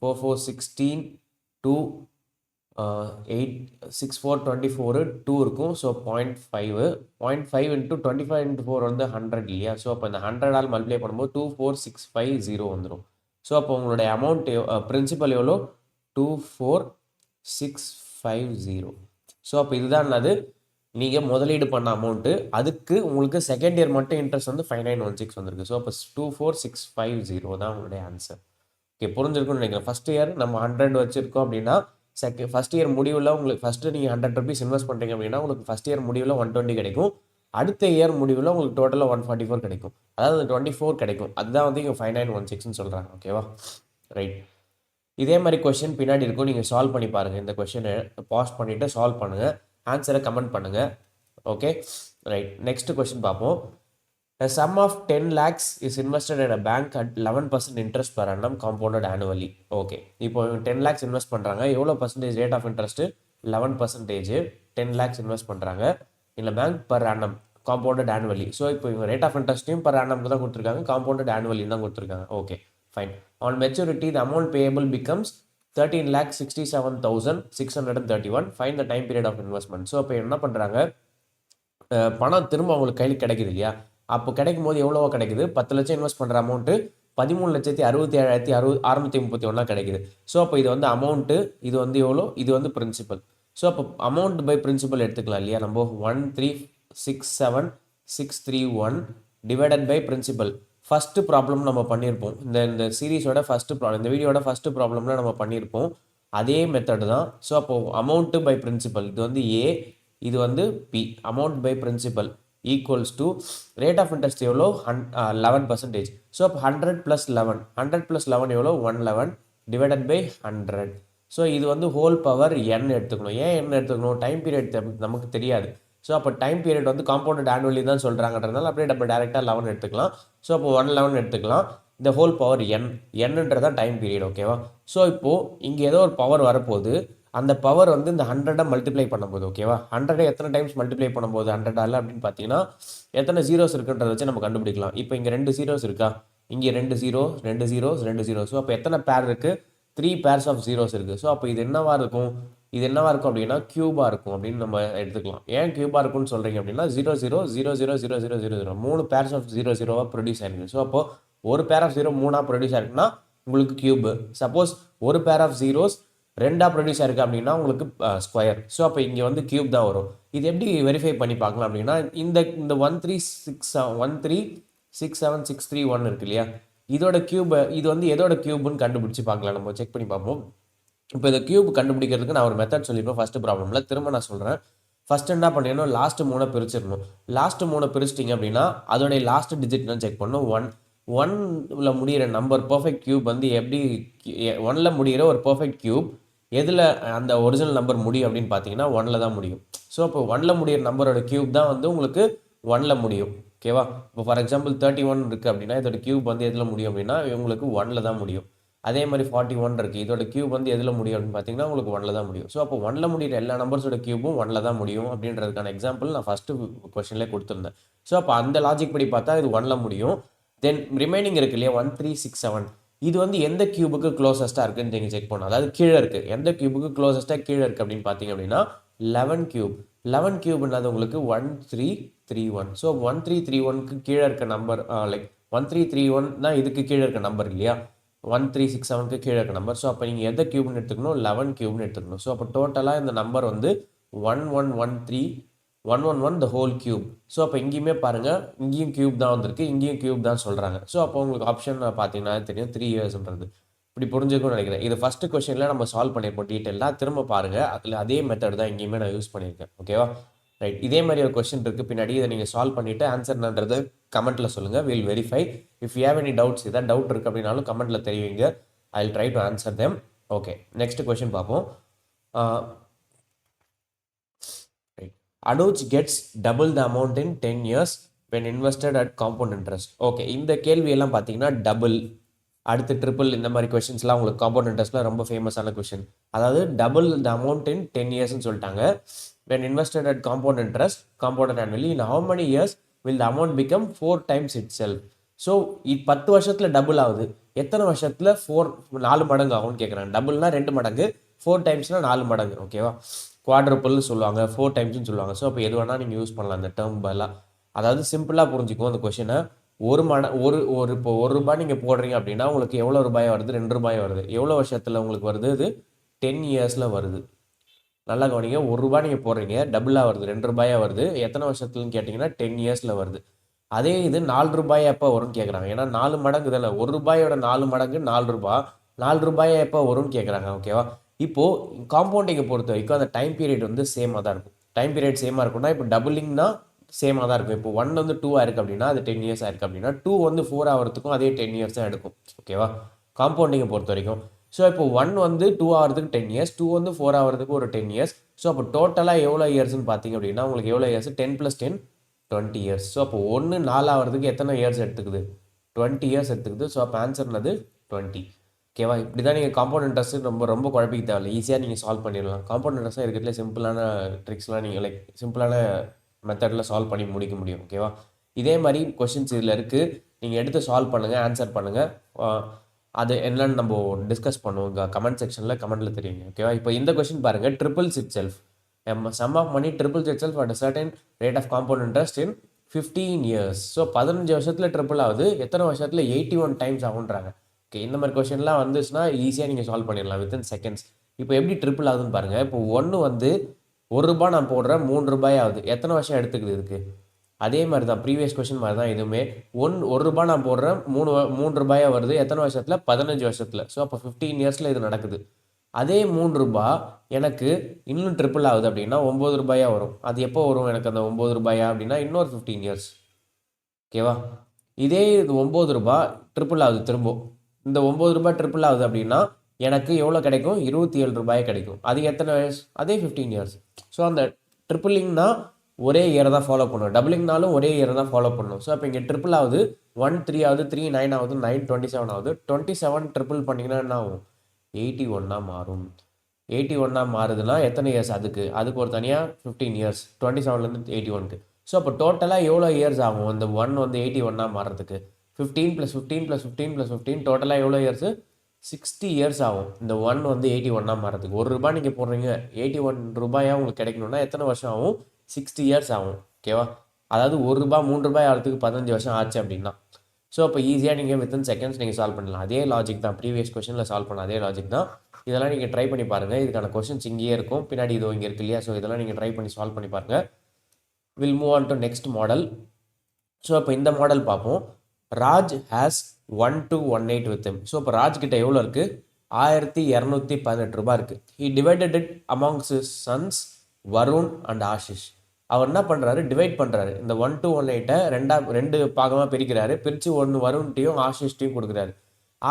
4 4 16, 2 8 6 4 24, 2 இருக்கும். ஸோ 0.5. 0.5 இன்ட்டு 25 இன்ட்டு 4 வந்து 100 இல்லையா? ஸோ அப்போ இந்த 100ஆல் மல்டிப்ளை பண்ணும்போது 24650 வந்துடும். ஸோ அப்போ உங்களுடைய அமௌண்ட் பிரின்சிபல் எவ்வளோ? 24650. ஸோ அப்போ இதுதான் என்னது? நீங்கள் முதலீடு பண்ண அமௌண்ட்டு. அதுக்கு உங்களுக்கு செகண்ட் இயர் மட்டும் இன்ட்ரெஸ்ட் வந்து 5916 வந்திருக்கு. ஸோ அப்போ 24650 தான் உங்களுடைய ஆன்சர். ஓகே, புரிஞ்சிருக்குன்னு நினைக்கிறேன். ஃபஸ்ட் இயர் நம்ம 100 வச்சுருக்கோம் அப்படின்னா ஃபஸ்ட் இயர் முடிவில் உங்களுக்கு ஃபஸ்ட்டு நீங்கள் 100 ருபீஸ் இன்வெஸ்ட் பண்ணுறீங்க அப்படின்னா உங்களுக்கு ஃபஸ்ட் இயர் முடிவில் 120 கிடைக்கும். அடுத்த இயர் முடிவில் உங்களுக்கு டோட்டலாக 144 கிடைக்கும். அதாவது 24 கிடைக்கும். அதுதான் வந்து இங்கே 5916ன்னு சொல்கிறாங்க. ஓகேவா? ரைட். இதே மாதிரி கொஷின் பின்னாடி இருக்கும். நீங்கள் சால்வ் பண்ணி பாருங்கள். இந்த கொஷினை பாஸ் பண்ணிவிட்டு சால்வ் பண்ணுங்கள். ஆன்சரை கமெண்ட் பண்ணுங்கள். Okay, right. நெக்ஸ்ட் கொஷின் பார்ப்போம். A sum of 10 lakhs is invested at a bank at 11% interest per annum compounded annually. Okay, இப்போ 10 lakhs இன்வெஸ்ட் பண்ணுறாங்க. எவ்வளோ percentage rate of interest? 11%. 10 lakhs invest பண்ணுறாங்க இல்லை bank per annum compounded annually. So இப்போ இவங்க rate of இன்ட்ரெஸ்ட்டையும் per annumக்கு தான் கொடுத்துருக்காங்க, compounded annually தான் கொடுத்துருக்காங்க. Okay, fine. On maturity, the amount payable becomes 13,67,631. Find the time period of investment. So இப்போ என்ன பண்ணுறாங்க? பணம் திரும்ப அவங்களுக்கு கையில் கிடைக்குது இல்லையா? அப்போ கிடைக்கும் போது எவ்வளோவா கிடைக்குது? 10 லட்சம் இன்வெஸ்ட் பண்ணுற அமௌண்ட்டு 13,67,631 கிடைக்குது. ஸோ அப்போ இது வந்து அமௌண்ட்டு, இது வந்து எவ்வளோ? இது வந்து பிரின்சிபல். ஸோ அப்போ அமௌண்ட் பை பிரின்சிபல் எடுத்துக்கலாம் இல்லையா? நம்ம 13,67,631 divided by principal. First problem நம்ம பண்ணியிருப்போம். இந்த சீரீஸோட ஃபஸ்ட்டு ப்ராப்ளம், இந்த வீடியோட ஃபஸ்ட்டு ப்ராப்ளம்ல நம்ம பண்ணியிருப்போம். அதே மெத்தடு தான். ஸோ அப்போது அமௌண்ட்டு பை பிரின்சிபல், இது வந்து ஏ, இது வந்து B. Amount by principal equals to rate of interest எவ்வளோ? 11%. ஸோ அப்போ 100 + 11, 100 + 11 எவ்வளோ? 111 டிவைடட் பை 100. ஸோ இது வந்து ஹோல் பவர் n எடுத்துக்கணும். ஏன் n எடுத்துக்கணும்? டைம் பீரியட் நமக்கு தெரியாது. ஸோ அப்போ டைம் பீரியட் வந்து காம்பவுண்டட் ஆனுவலி தான் சொல்கிறாங்கன்றதுனால அப்படியே நம்ம டேரெக்டாக 11 எடுத்துக்கலாம். ஸோ அப்போ 111 எடுத்துக்கலாம். இந்த ஹோல் பவர் என்னன்றதான் டைம் பீரியட். ஓகேவா? ஸோ இப்போது இங்கே ஏதோ ஒரு பவர் வரப்போகுது. அந்த பவர் வந்து இந்த 100 மல்டிப்ளை பண்ணும்போது, ஓகேவா? 100 எத்தனை டைம்ஸ் மல்டிப்ளை பண்ணும்போது 100ஆல் அப்படின்னு பார்த்தீங்கன்னா எத்தனை ஜீரோஸ் இருக்குன்றதை வச்சு நம்ம கண்டுபிடிக்கலாம். இப்போ இங்கே 2 ஜீரோஸ் இருக்கா? இங்கே 2 ஜீரோஸ், 2 ஜீரோஸ், 2 ஜீரோஸ். ஸோ அப்போ எத்தனை பேர் இருக்குது? 3 pairs ஆஃப் ஜீரோஸ் இருக்குது. ஸோ அப்போ இது என்னவாக இருக்கும்? இது என்னவாக இருக்கும் அப்படின்னா க்யூபாக இருக்கும் அப்படின்னு நம்ம எடுத்துக்கலாம். ஏன் க்யூபாக இருக்கும்னு சொல்கிறீங்க அப்படின்னா 0 0 0 0 0 0 0 0 3 pairs ஆஃப் 0 0வாக ப்ரொடியூஸ் ஆகிருக்கு. ஸோ அப்போது ஒரு பேர் ஆஃப் 0 3ஆக ப்ரொடியூஸ் ஆகிருக்குன்னா உங்களுக்கு க்யூபு. சப்போஸ் ஒரு பேர் ஆஃப் ஜீரோஸ் 2ஆக ப்ரொடியூஸ் ஆயிருக்கு அப்படின்னா உங்களுக்கு ஸ்கொயர். ஸோ அப்போ இங்கே வந்து க்யூப் தான் வரும். இது எப்படி வெரிஃபை பண்ணி பார்க்கலாம் அப்படின்னா இந்த 1367631 இருக்கு இல்லையா? இதோட க்யூப், இது வந்து எதோட க்யூப்னு கண்டுபிடிச்சி பார்க்கலாம். நம்ம செக் பண்ணி பார்ப்போம். இப்போ இந்த க்யூப் கண்டுபிடிக்கிறதுக்கு நான் ஒரு மெத்தட் சொல்லியிருப்பேன் ஃபஸ்ட்டு ப்ராப்ளமில். திரும்ப நான் சொல்கிறேன். ஃபஸ்ட்டு என்ன பண்ணிடணும்? லாஸ்ட்டு 3 பிரிச்சிடணும். லாஸ்ட்டு 3 பிரிச்சிட்டிங்க அப்படின்னா அதோடைய லாஸ்ட் டிஜிட் செக் பண்ணணும். 1ல் முடிகிற நம்பர் பர்ஃபெக்ட் க்யூப் வந்து எப்படி 1ல் முடிகிற ஒரு பர்ஃபெக்ட் க்யூப் எதில் அந்த ஒரிஜினல் நம்பர் முடியும் அப்படின்னு பார்த்தீங்கன்னா 1ல் தான் முடியும். ஸோ இப்போ 1ல் முடிகிற நம்பரோட க்யூப் தான் வந்து உங்களுக்கு 1ல் முடியும். ஓகேவா? இப்போ ஃபார் எக்ஸாம்பிள் 31 இருக்குது அப்படின்னா இதோட க்யூப் வந்து எதில் முடியும் அப்படின்னா உங்களுக்கு 1ல் தான் முடியும். அதே மாதிரி 41 இருக்குது. இதோட க்யூப் வந்து எதில் முடியும் அப்படின்னு பார்த்தீங்கன்னா உங்களுக்கு 1ல் தான் முடியும். ஸோ அப்போ 1ல் முடிகிற எல்லா நம்பர்ஸோட க்யூபும் 1ல் தான் முடியும் அப்படின்றதுக்கான எக்ஸாம்பிள் நான் ஃபஸ்ட்டு கொஸ்டின்லேயே கொடுத்துருந்தேன். ஸோ அப்போ அந்த லாஜிக் படி பார்த்தா இது 1ல் முடியும். தென் ரிமைனிங் இருக்கு இல்லையா 1367, இது வந்து எந்த க்யூபுக்கு க்ளோசஸ்ட்டாக இருக்குன்னு நீங்கள் செக் பண்ணணும். அதாவது கீழே இருக்குது. எந்த க்யூபுக்கு க்ளோசஸ்ட்டாக கீழே இருக்குது அப்படின்னு பார்த்தீங்க அப்படின்னா 11 க்யூப். 11 க்யூப்ன்றது உங்களுக்கு 13 1331. ஸோ 1331க்கு கீழே இருக்க நம்பர் லைக் 1331 தான் இதுக்கு கீழே இருக்க நம்பர் இல்லையா, 1367க்கு கீழே இருக்க நம்பர். ஸோ அப்போ நீங்கள் எதை கியூப்னு எடுத்துக்கணும், 11 கியூப்னு எடுத்துக்கணும். ஸோ அப்போ டோட்டலாக இந்த நம்பர் வந்து 1113 த ஹோல் கியூப். ஸோ அப்போ இங்கேயுமே பாருங்கள், இங்கேயும் கியூப் தான் வந்திருக்கு, இங்கேயும் கியூப் தான் சொல்கிறாங்க. ஸோ அப்போ உங்களுக்கு ஆப்ஷன் பார்த்தீங்கன்னா தெரியும் 3 இயர்ஸ்ன்றது. இப்படி புரிஞ்சுக்கணும்னு நினைக்கிறேன். இது ஃபஸ்ட்டு கொஸ்டினில் நம்ம சால்வ் பண்ணியிருப்போம் டீட்டெயிலாக. திரும்ப பாருங்கள், அதில் அதே மெத்தட் தான் இங்கேயுமே நான் யூஸ் பண்ணியிருக்கேன். ஓகேவா, ரைட். இதே மாதிரி ஒரு கொஸ்டின் இருக்குது பின்னாடி, இதை நீங்கள் சால்வ் பண்ணிவிட்டு ஆன்சர்ன்றது கமெண்ட்டில் சொல்லுங்கள். Will verify. If you have any doubts, ஏதாவது டவுட் இருக்குது அப்படின்னாலும் கமெண்ட்டில் தெரிவிங்க. I will try to answer them. Okay, next question பார்ப்போம். Anuj gets double the amount in 10 years when invested at compound interest. Okay, இந்த கேள்வியெல்லாம் பார்த்தீங்கன்னா டபுள், அடுத்து ட்ரிபிள், இந்த மாதிரி கொஸ்டின்ஸ்லாம் உங்களுக்கு காம்பவுண்ட் இன்ட்ரெஸ்ட்டில் ரொம்ப ஃபேமஸான கொஸ்டின். அதாவது டபுள் த அமௌண்ட் இன் 10 இயர்ஸ்ன்னு சொல்லிட்டாங்க. when invested at compound interest compounded annually in how many years will the amount become 4 times itself. So 10 வருஷத்தில் டபுள் ஆகுது, எத்தனை வருஷத்தில் 4 மடங்கு ஆகும்னு கேட்குறாங்க. டபுள்னா 2 மடங்கு, 4 டைம்ஸ்னால் 4 மடங்கு. ஓகேவா, குவாட்ரபிள்னு சொல்லுவாங்க, 4 டைம்ஸ்னு சொல்லுவாங்க. ஸோ அப்போ எது வேணால் நீங்கள் யூஸ் பண்ணலாம் அந்த டேர்ம் பதிலாக. அதாவது சிம்பிளாக புரிஞ்சுக்கும் அந்த கொஷினை. ஒரு இப்போ 1 ரூபாய் நீங்கள் போடுறீங்க அப்படின்னா உங்களுக்கு எவ்வளோ ரூபாய் வருது, 2 ரூபாய் வருது. எவ்வளோ வருஷத்தில் உங்களுக்கு வருது, இது 10 இயர்ஸில் வருது. நல்லா கவனிங்க, 1 ரூபாய் நீங்கள் போடுறீங்க, டபுளாக வருது, 2 ரூபாயாக வருது. எத்தனை வருஷத்துலன்னு கேட்டிங்கன்னா 10 இயர்ஸில் வருது. அதே இது 4 ரூபாய் எப்போ வரும்னு கேட்குறாங்க. ஏன்னா 4 மடங்கு தானே, 1 ரூபாயோட 4 மடங்கு 4 ரூபாய். 4 ரூபாய் எப்போ வரும்னு கேட்குறாங்க. ஓகேவா, இப்போது காம்பவுண்டிங்கை பொறுத்த வரைக்கும் அந்த டைம் பீரியட் வந்து சேமாக தான் இருக்கும். டைம் பீரியட் சேமாக இருக்கும்னா இப்போ டபுளிங்னா சேமாக தான் இருக்கும். இப்போ 1 வந்து 2 ஆயிருக்கு அப்படின்னா அது 10 இயர்ஸ் ஆயிருக்கு அப்படின்னா 2 வந்து 4 ஆகிறதுக்கும் அதே 10 இயர்ஸ் தான் எடுக்கும். ஓகேவா, காம்பவுண்டிங்கை பொறுத்த வரைக்கும். ஸோ இப்போ 1 வந்து 2 ஆகிறதுக்கு 10 இயர்ஸ், 2 வந்து 4 ஆகிறதுக்கு ஒரு 10 இயர்ஸ். ஸோ அப்போ டோட்டலாக எவ்வளோ இயர்ஸ்ன்னு பார்த்தீங்க அப்படின்னா உங்களுக்கு எவ்வளோ இயர்ஸ், 10 + 10 20 இயர்ஸ். ஸோ அப்போ 1 4 ஆகிறதுக்கு எத்தனை இயர்ஸ் எடுத்துக்குது, 20 இயர்ஸ் எடுத்துக்குது. ஸோ அப்போ ஆன்சர்னது 20. ஓகேவா, இப்படி தான் நீங்கள் காம்பவுண்ட் இன்ட்ரெஸ்ட் ரொம்ப குழப்பிக்க தேவையில்லை, ஈஸியாக நீங்கள் சால்வ் பண்ணிடலாம். காம்பவுண்ட் இன்ட்ரெஸ்ட்டாக இருக்கிறதுல சிம்பிளான ட்ரிக்ஸ்லாம் நீங்கள் லைக் சிம்பிளான மெத்தடில் சால்வ் பண்ணி முடிக்க முடியும். ஓகேவா, இதே மாதிரி கொஷின்ஸ் இதில் இருக்குது, நீங்கள் எடுத்து சால்வ் பண்ணுங்கள், ஆன்சர் பண்ணுங்கள். அது என்னன்னு நம்ம டிஸ்கஸ் பண்ணுவோம் கமெண்ட் செக்ஷனில், கமெண்ட்டில் தெரியுங்க. ஓகேவா, இப்போ இந்த கொஷின் பாருங்கள், triples it self sum of money triples itself at a certain rate of compound interest in 15 years. So 15 வருஷத்தில் ட்ரிபிள் ஆகுது, எத்தனை வருஷத்தில் 81 டைம்ஸ் ஆகுன்றாங்க. ஓகே, இந்த மாதிரி கொஷின்லாம் வந்துச்சுன்னா ஈஸியாக நீங்கள் சால்வ் பண்ணிடலாம் வித்தின் செகண்ட்ஸ். இப்போ எப்படி ட்ரிபிள் ஆகுதுன்னு பாருங்கள். இப்போ 1 வந்து 1 ரூபாய் நான் போடுறேன், 3 ரூபாய் ஆகுது, எத்தனை வருஷம் எடுத்துக்குது இதுக்கு. அதே மாதிரி தான் ப்ரீவியஸ் கொஷின் மாதிரி தான் இதுவுமே. 1 ரூபாய் நான் போடுறேன், 3 ரூபாயாக வருது, எத்தனை வருஷத்தில், 15 வருஷத்தில். ஸோ அப்போ 15 இயர்ஸில் இது நடக்குது. அதே 3 ரூபாய் எனக்கு இன்னும் ட்ரிபிள் ஆகுது அப்படின்னா 9 ரூபாயாக வரும். அது எப்போ வரும் எனக்கு அந்த 9 ரூபாயா அப்படின்னா இன்னொரு 15 இயர்ஸ். ஓகேவா, இதே இது 9 ரூபாய் ட்ரிபிள் ஆகுது, திரும்ப இந்த 9 ரூபாய் ட்ரிபிள் ஆகுது அப்படின்னா எனக்கு எவ்வளோ கிடைக்கும், 27 ரூபாய் கிடைக்கும். அது எத்தனை இயர்ஸ், அதே 15 இயர்ஸ். ஸோ அந்த ட்ரிபிளிங்னா ஒரே இயரை தான் ஃபாலோ பண்ணும், டபுளிங்னாலும் ஒரே இயரை தான் ஃபாலோ பண்ணும். ஸோ அப்போ இங்கே ட்ரிபிள் ஆகுது, 1 3 ஆகுது, 3 9 ஆகுது, 9 27 ஆகுது. 27 ட்ரிபிள் பண்ணிங்கன்னா என்ன ஆகும், 81 மாறும். 81 மாறுதுன்னா எத்தனை இயர்ஸ், அதுக்கு ஒரு தனியாக 15 இயர்ஸ், 27லேருந்து 81க்கு. ஸோ அப்போ டோட்டலாக எவ்வளோ இயர்ஸ் ஆகும் இந்த 1 வந்து 81 மாறுறதுக்கு, 15 + 15 + 15 + 15 டோட்டலாக எவ்வளோ இயர்ஸு, 60 இயர்ஸ் ஆகும் இந்த 1 வந்து 81 மாறுறதுக்கு. 1 ரூபாய் நீங்கள் போடுறீங்க, 81 ரூபாயாக உங்களுக்கு கிடைக்கணும்னா எத்தனை வருஷம் ஆகும், 60 இயர்ஸ் ஆகும். ஓகேவா, அதாவது 1 ரூபாய் 3 ரூபாய் ஆகிறதுக்கு 15 வருஷம் ஆச்சு அப்படின்னா. ஸோ அப்போ ஈஸியாக நீங்கள் வித்தின் செகண்ட்ஸ் நீங்கள் சால்வ் பண்ணலாம். அதே லாஜிக் தான், ப்ரீவியஸ் கொஷனில் சால்வ் பண்ண அதே லாஜிக் தான். இதெல்லாம் நீங்கள் ட்ரை பண்ணி பாருங்கள். இதுக்கான கொஷின்ஸ் இங்கேயே இருக்கும், பின்னாடி இதோ இங்கே இருக்கு இல்லையா. ஸோ இதெல்லாம் நீங்கள் ட்ரை பண்ணி சால்வ் பண்ணி பாருங்கள். Will move on to next model. So இப்போ இந்த மாடல் பார்ப்போம். Raj has 1218 with him. So இப்போ ராஜ் கிட்ட எவ்வளோ இருக்குது, 1218 ரூபாய் இருக்குது. He divided it amongst his sons Varun and Ashish. அவர் என்ன பண்ணுறாரு, டிவைட் பண்ணுறாரு. இந்த 1218 ரெண்டு பாகமாக பிரிக்கிறாரு. பிரித்து ஒன்று வருண்ட்டையும் ஆஷிஷ்டையும் கொடுக்குறாரு.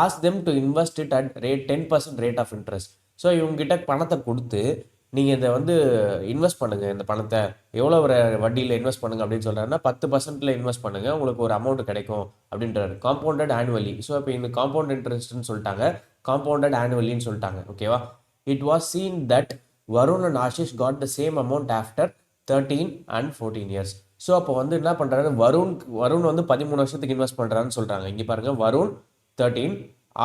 Ask them to invest it at 10% rate of interest. So இவங்ககிட்ட பணத்தை கொடுத்து நீங்கள் இதை வந்து இன்வெஸ்ட் பண்ணுங்கள், இந்த பணத்தை எவ்வளோ ஒரு வட்டியில் இன்வெஸ்ட் பண்ணுங்கள் அப்படின்னு சொல்கிறாருன்னா 10%ல் இன்வெஸ்ட் பண்ணுங்கள், உங்களுக்கு ஒரு அமௌண்ட் கிடைக்கும் அப்படின்றாரு. Compounded annually. ஸோ இப்போ இந்த காம்பவுண்ட் இன்ட்ரெஸ்ட்னு சொல்லிட்டாங்க, காம்பவுண்டட் ஆனுவலின்னு சொல்லிட்டாங்க. ஓகேவா, it was seen that Varun and Ashish got the same amount after 13 and 14 years. So அப்போ வந்து என்ன பண்ணுறாரு, வருண் வந்து 13 வருஷத்துக்கு இன்வெஸ்ட் பண்ணுறாருன்னு சொல்கிறாங்க. இங்கே பாருங்கள், வருண் 13,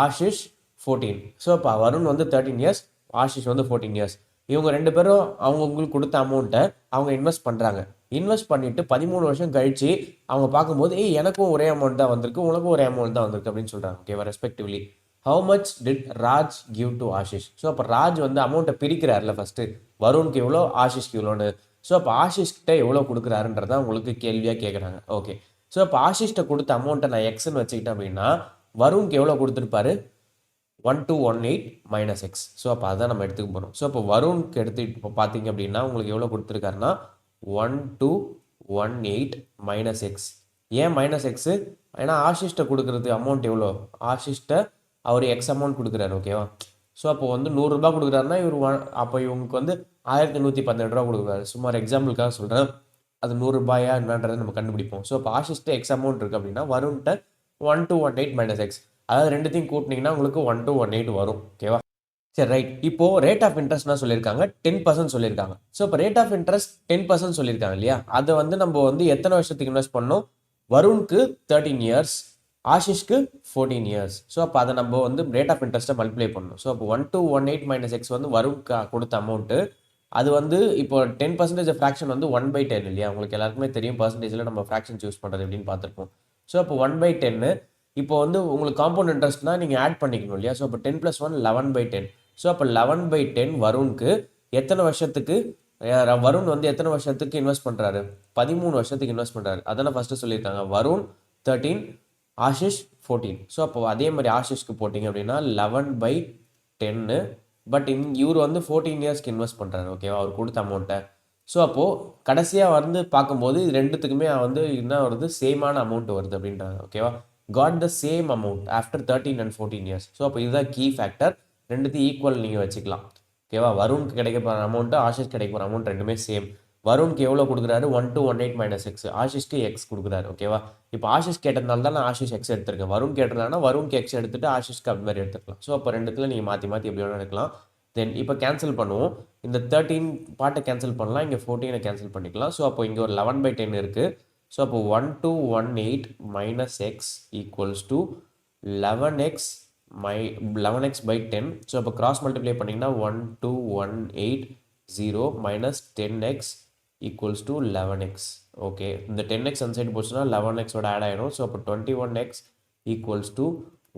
ஆஷிஷ் 14. ஸோ இப்போ வருண் வந்து 13 இயர்ஸ், ஆஷிஷ் வந்து 14 இயர்ஸ். இவங்க 2 பேரும் அவங்க உங்களுக்கு கொடுத்த அமௌண்ட்டை அவங்க இன்வெஸ்ட் பண்ணுறாங்க. இன்வெஸ்ட் பண்ணிட்டு 13 வருஷம் கழிச்சு அவங்க பார்க்கும்போது, எனக்கும் ஒரே அமௌண்ட் தான் வந்திருக்கு, உனக்கும் ஒரே அமௌண்ட் தான் வந்திருக்கு அப்படின்னு சொல்கிறாங்க. ஓகேவா? Respectively how much did Raj give to Ashish? So அப்போ ராஜ் வந்து அமௌண்ட்டை பிரிக்கிறார்ல ஃபஸ்ட்டு, வருணுக்கு எவ்வளோ, ஆஷிஷ்க்கு எவ்வளோன்னு. ஸோ அப்போ ஆஷிஷ்கிட்ட எவ்வளோ கொடுக்குறாருன்றதான் உங்களுக்கு கேள்வியாக கேட்குறாங்க. ஓகே, ஸோ அப்போ ஆஷிஷ்கிட்ட கொடுத்த அமௌண்ட்டை நான் எக்ஸ்ன்னு வச்சுக்கிட்டேன் அப்படின்னா, வருணுக்கு எவ்வளோ கொடுத்துருப்பாரு? 1218 மைனஸ் எக்ஸ். ஸோ அப்போ அதான் நம்ம எடுத்துக்க போகிறோம். ஸோ அப்போ வருணுக்கு இப்போ பார்த்தீங்க அப்படின்னா உங்களுக்கு எவ்வளோ கொடுத்துருக்காருன்னா 1218 மைனஸ் எக்ஸ். ஏன் மைனஸ் எக்ஸு? ஏன்னா ஆஷிஷ்ட கொடுக்குறது அமௌண்ட் எவ்வளோ, ஆஷிஷ்ட அவர் எக்ஸ் அமௌண்ட் கொடுக்குறாரு. ஓகேவா? ஸோ அப்போ வந்து 100 ரூபா கொடுக்குறாருன்னா இவர் அப்போ இவங்களுக்கு வந்து 1112 ரூபா கொடுக்குறாரு. சுமார் எக்ஸாம்பிளுக்காக சொல்கிறேன், அது 100 ரூபாயா என்னன்றதை நம்ம கண்டுபிடிப்போம். ஸோ அப்போ ஆஷிஷ்ட எக்ஸ் அமௌண்ட் இருக்குது அப்படின்னா வருண்கிட்ட 1218 மைனஸ் எக்ஸ், அதாவது ரெண்டுத்தையும் கூட்டினீங்கன்னா உங்களுக்கு 1218 வரும். ஓகேவா? சரி, ரைட். இப்போ ரேட் ஆஃப் இன்ட்ரெஸ்ட்னா சொல்லியிருக்காங்க 10% சொல்லியிருக்காங்க. ஸோ இப்போ ரேட் ஆஃப் இன்ட்ரெஸ்ட் 10% சொல்லியிருக்காங்க இல்லையா, அதை வந்து நம்ம வந்து எத்தனை வருஷத்துக்கு இன்வெஸ்ட் பண்ணோம்? வருணுக்கு 13 இயர்ஸ், ஆஷிஷ்க்கு 14 இயர்ஸ். ஸோ அப்போ அதை நம்ம வந்து ரேட் ஆஃப் இன்ட்ரெஸ்ட்டை மல்டிப்ளை பண்ணணும். ஸோ அப்போ 1218 மைனஸ் எக்ஸ் வந்து வருணுக்கு கொடுத்த அமௌண்ட்டு. அது வந்து இப்போ 10% ஃப்ராக்ஷன் வந்து 1/10 இல்லையா, உங்களுக்கு எல்லாருக்குமே தெரியும் பர்சன்டேஜில் நம்ம ஃப்ராக்ஷன் சூஸ் பண்ணுறது எப்படின்னு பார்த்துருப்போம். ஸோ அப்போ 1/10 இப்போ வந்து உங்களுக்கு காம்பவுண்ட் இன்ட்ரெஸ்ட்னா நீங்கள் ஆட் பண்ணிக்கணும் இல்லையா. ஸோ அப்போ 10 + 1 11/10. ஸோ அப்போ 11/10 வருணுக்கு எத்தனை வருஷத்துக்கு, வருண் வந்து எத்தனை வருஷத்துக்கு இன்வெஸ்ட் பண்ணுறாரு? 13 வருஷத்துக்கு இன்வெஸ்ட் பண்ணுறாரு. அதான ஃபஸ்ட்டு சொல்லியிருக்காங்க. வருண் 13, ஆஷிஷ் 14. ஸோ அப்போ அதே மாதிரி ஆஷிஷ்க்கு போட்டிங்க அப்படின்னா 11/10. பட் இவர் வந்து 14 இயர்ஸ்க்கு இன்வெஸ்ட் பண்ணுறாரு. ஓகேவா? அவர் கொடுத்த அமௌண்ட்டை. ஸோ அப்போது கடைசியாக வந்து பார்க்கும்போது இது ரெண்டுத்துக்குமே வந்து என்ன வருது, சேமான அமௌண்ட் வருது அப்படின்றாங்க. ஓகேவா? got the same amount after 13 and 14 years. So அப்போ இதுதான் கீ ஃபேக்டர். ரெண்டுத்தையும் ஈக்குவல் நீங்கள் வச்சுக்கலாம். ஓகேவா? வருணுக்கு கிடைக்க போகிற அமௌண்ட்டு, ஆஷிஷ் கிடைக்க போகிற அமௌண்ட் ரெண்டுமே சேம். வருணுக்கு எவ்வளோ கொடுக்குறாரு? 1218 மைனஸ் எக்ஸ். ஆஷிஷ்க்கு எக்ஸ் கொடுக்குறாரு. ஓகேவா? இப்போ ஆஷிஷ் கேட்டதுனால தான் நான் ஆஷிஷ் எக்ஸ் எடுத்திருக்கேன். வருண் கேட்டதுனால வருணுக்கு எக்ஸ் எடுத்துட்டு ஆஷிஷ்க்கு அது மாதிரி எடுத்துக்கலாம். ஸோ அப்போ ரெண்டுத்துல நீங்கள் மாற்றி மாற்றி எப்படி வேணால் எடுக்கலாம். தென் இப்போ கேன்சல் பண்ணுவோம். இந்த 13 பார்ட்டை கேன்சல் பண்ணலாம், இங்கே 14 கேன்சல் பண்ணிக்கலாம். ஸோ அப்போ இங்கே ஒரு 11/10 இருக்குது. ஸோ அப்போ 1218 minus X equals to 11x/10. So அப்போ கிராஸ் மல்டிப்ளை பண்ணிங்கன்னா 12180 minus 10x equals to 11x. Okay, இந்த 10x அந்த சைடு போச்சுன்னா 11xோட ஆட் ஆகிடும். ஸோ அப்போ 21x ஈக்குவல்ஸ் டு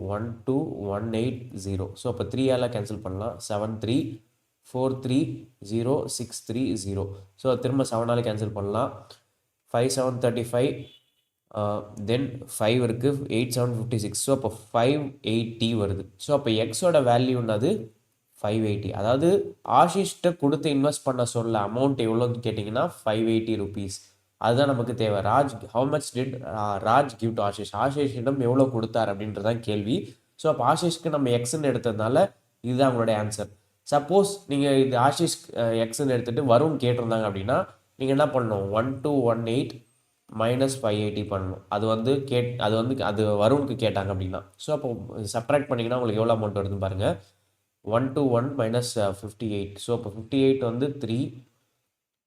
12180. ஸோ அப்போ 3ஆல் கேன்சல் பண்ணலாம். 73430630. ஸோ திரும்ப 7ஆல் கேன்சல் பண்ணலாம். 5 7 35, தென் 5 இருக்குது, 8 7 56. ஸோ அப்போ 580 வருது. ஸோ அப்போ எக்ஸோட வேல்யூன்னது 580. அதாவது ஆஷிஷ்ட கொடுத்து இன்வெஸ்ட் பண்ண சொல்ல அமௌண்ட் எவ்வளோன்னு கேட்டிங்கன்னா 580 rupees. அதுதான் நமக்கு தேவை. How much did Raj give to Ashish? ஆஷிஷிடம் எவ்வளோ கொடுத்தார் அப்படின்றதான் கேள்வி. ஸோ அப்போ ஆஷிஷ்க்கு நம்ம எக்ஸ்ன்னு எடுத்ததுனால இதுதான் உங்களுடைய ஆன்சர். சப்போஸ் நீங்கள் இது ஆஷிஷ் எக்ஸ்ன்னு எடுத்துகிட்டு வருண் கேட்டிருந்தாங்க அப்படின்னா நீங்கள் என்ன பண்ணணும்? 1218 மைனஸ் 580 பண்ணணும். அது வந்து வருணுக்கு கேட்டாங்க அப்படின்னா. ஸோ அப்போ சப்ட்ராக்ட் பண்ணிங்கன்னா உங்களுக்கு எவ்வளோ அமௌண்ட் வருதுன்னு பாருங்கள். 121 மைனஸ் 58. ஸோ அப்போ 58 வந்து 3.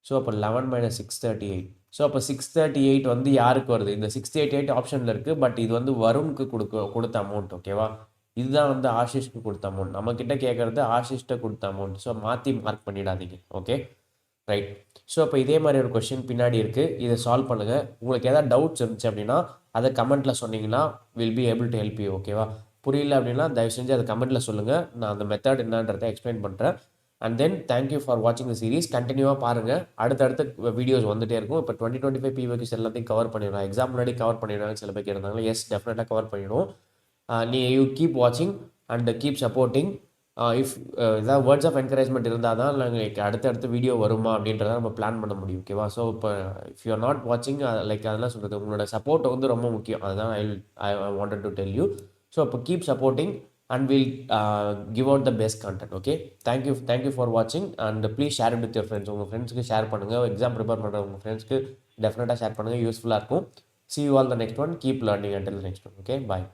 ஸோ அப்போ 11 மைனஸ் 638. ஸோ அப்போ 638 வந்து யாருக்கு வருது? இந்த 688 ஆப்ஷனில் இருக்குது. பட் இது வந்து வருணுக்கு கொடுத்த அமௌண்ட். ஓகேவா? இதுதான் வந்து ஆஷிஷ்க்கு கொடுத்த அமௌண்ட். நம்மக்கிட்ட கேட்குறது ஆஷிஷ்ட கொடுத்த அமௌண்ட். ஸோ மாற்றி மார்க் பண்ணிடாதீங்க. Okay, right. ஸோ இப்போ இதே மாதிரி ஒரு கொஷின் பின்னாடி இருக்குது, இதை சால்வ் பண்ணுங்கள். உங்களுக்கு ஏதாவது டவுட்ஸ் இருந்துச்சு அப்படின்னா அதை கமெண்ட்டில் சொன்னீங்கன்னா will be able to help you. ஓகேவா? புரியல அப்படின்னா தயவு செஞ்சு அதை கமெண்ட்டில் சொல்லுங்கள். நான் அந்த மெத்தட் என்னன்றதை எக்ஸ்பிளைன் பண்ணுறேன். அண்ட் தென் தேங்க்யூ ஃபார் வாட்சிங் த சீரிஸ். கண்டினியூவாக பாருங்கள், அடுத்தடுத்த வீடியோஸ் வந்துகிட்டே இருக்கும். இப்போ 2025 PVQs எல்லாத்தையும் கவர் பண்ணிடுவோம். எக்ஸாம் முன்னாடி கவர் பண்ணிடுவாங்க சில பேர் இருந்தாங்க. எஸ், டெஃபினட்டாக கவர் பண்ணிவிடுவோம். யூ கீப் வாட்சிங் அண்ட் கீப் சப்போர்ட்டிங். இஃப் ஏதாவது வேர்ட்ஸ் ஆஃப் என்கரேஜ்மெண்ட் இருந்தால் தான் நாங்கள் அடுத்தடுத்த வீடியோ வருமா அப்படின்றத நம்ம பிளான் பண்ண முடியும். ஓகேவா? ஸோ இப்போ இஃப் யூ ஆர் நாட் வாட்சிங், லைக் அதெல்லாம் சொல்கிறது, உங்களோட சப்போர்ட் வந்து ரொம்ப முக்கியம். அதுதான் I wanted to tell you. So இப்போ keep supporting and we'll give out the best content. Okay, thank you for watching and please share it with your friends. உங்கள் ஃப்ரெண்ட்ஸ்க்கு ஷேர் பண்ணுங்கள். எக்ஸாம் ப்ரிப்பேர் பண்ணுற உங்கள் ஃப்ரெண்ட்ஸ்க்கு டெஃபினட்டாக ஷேர் பண்ணுங்கள். யூஸ்ஃபுல்லாக இருக்கும். See you all the next one. Keep learning until the next one. Okay, bye.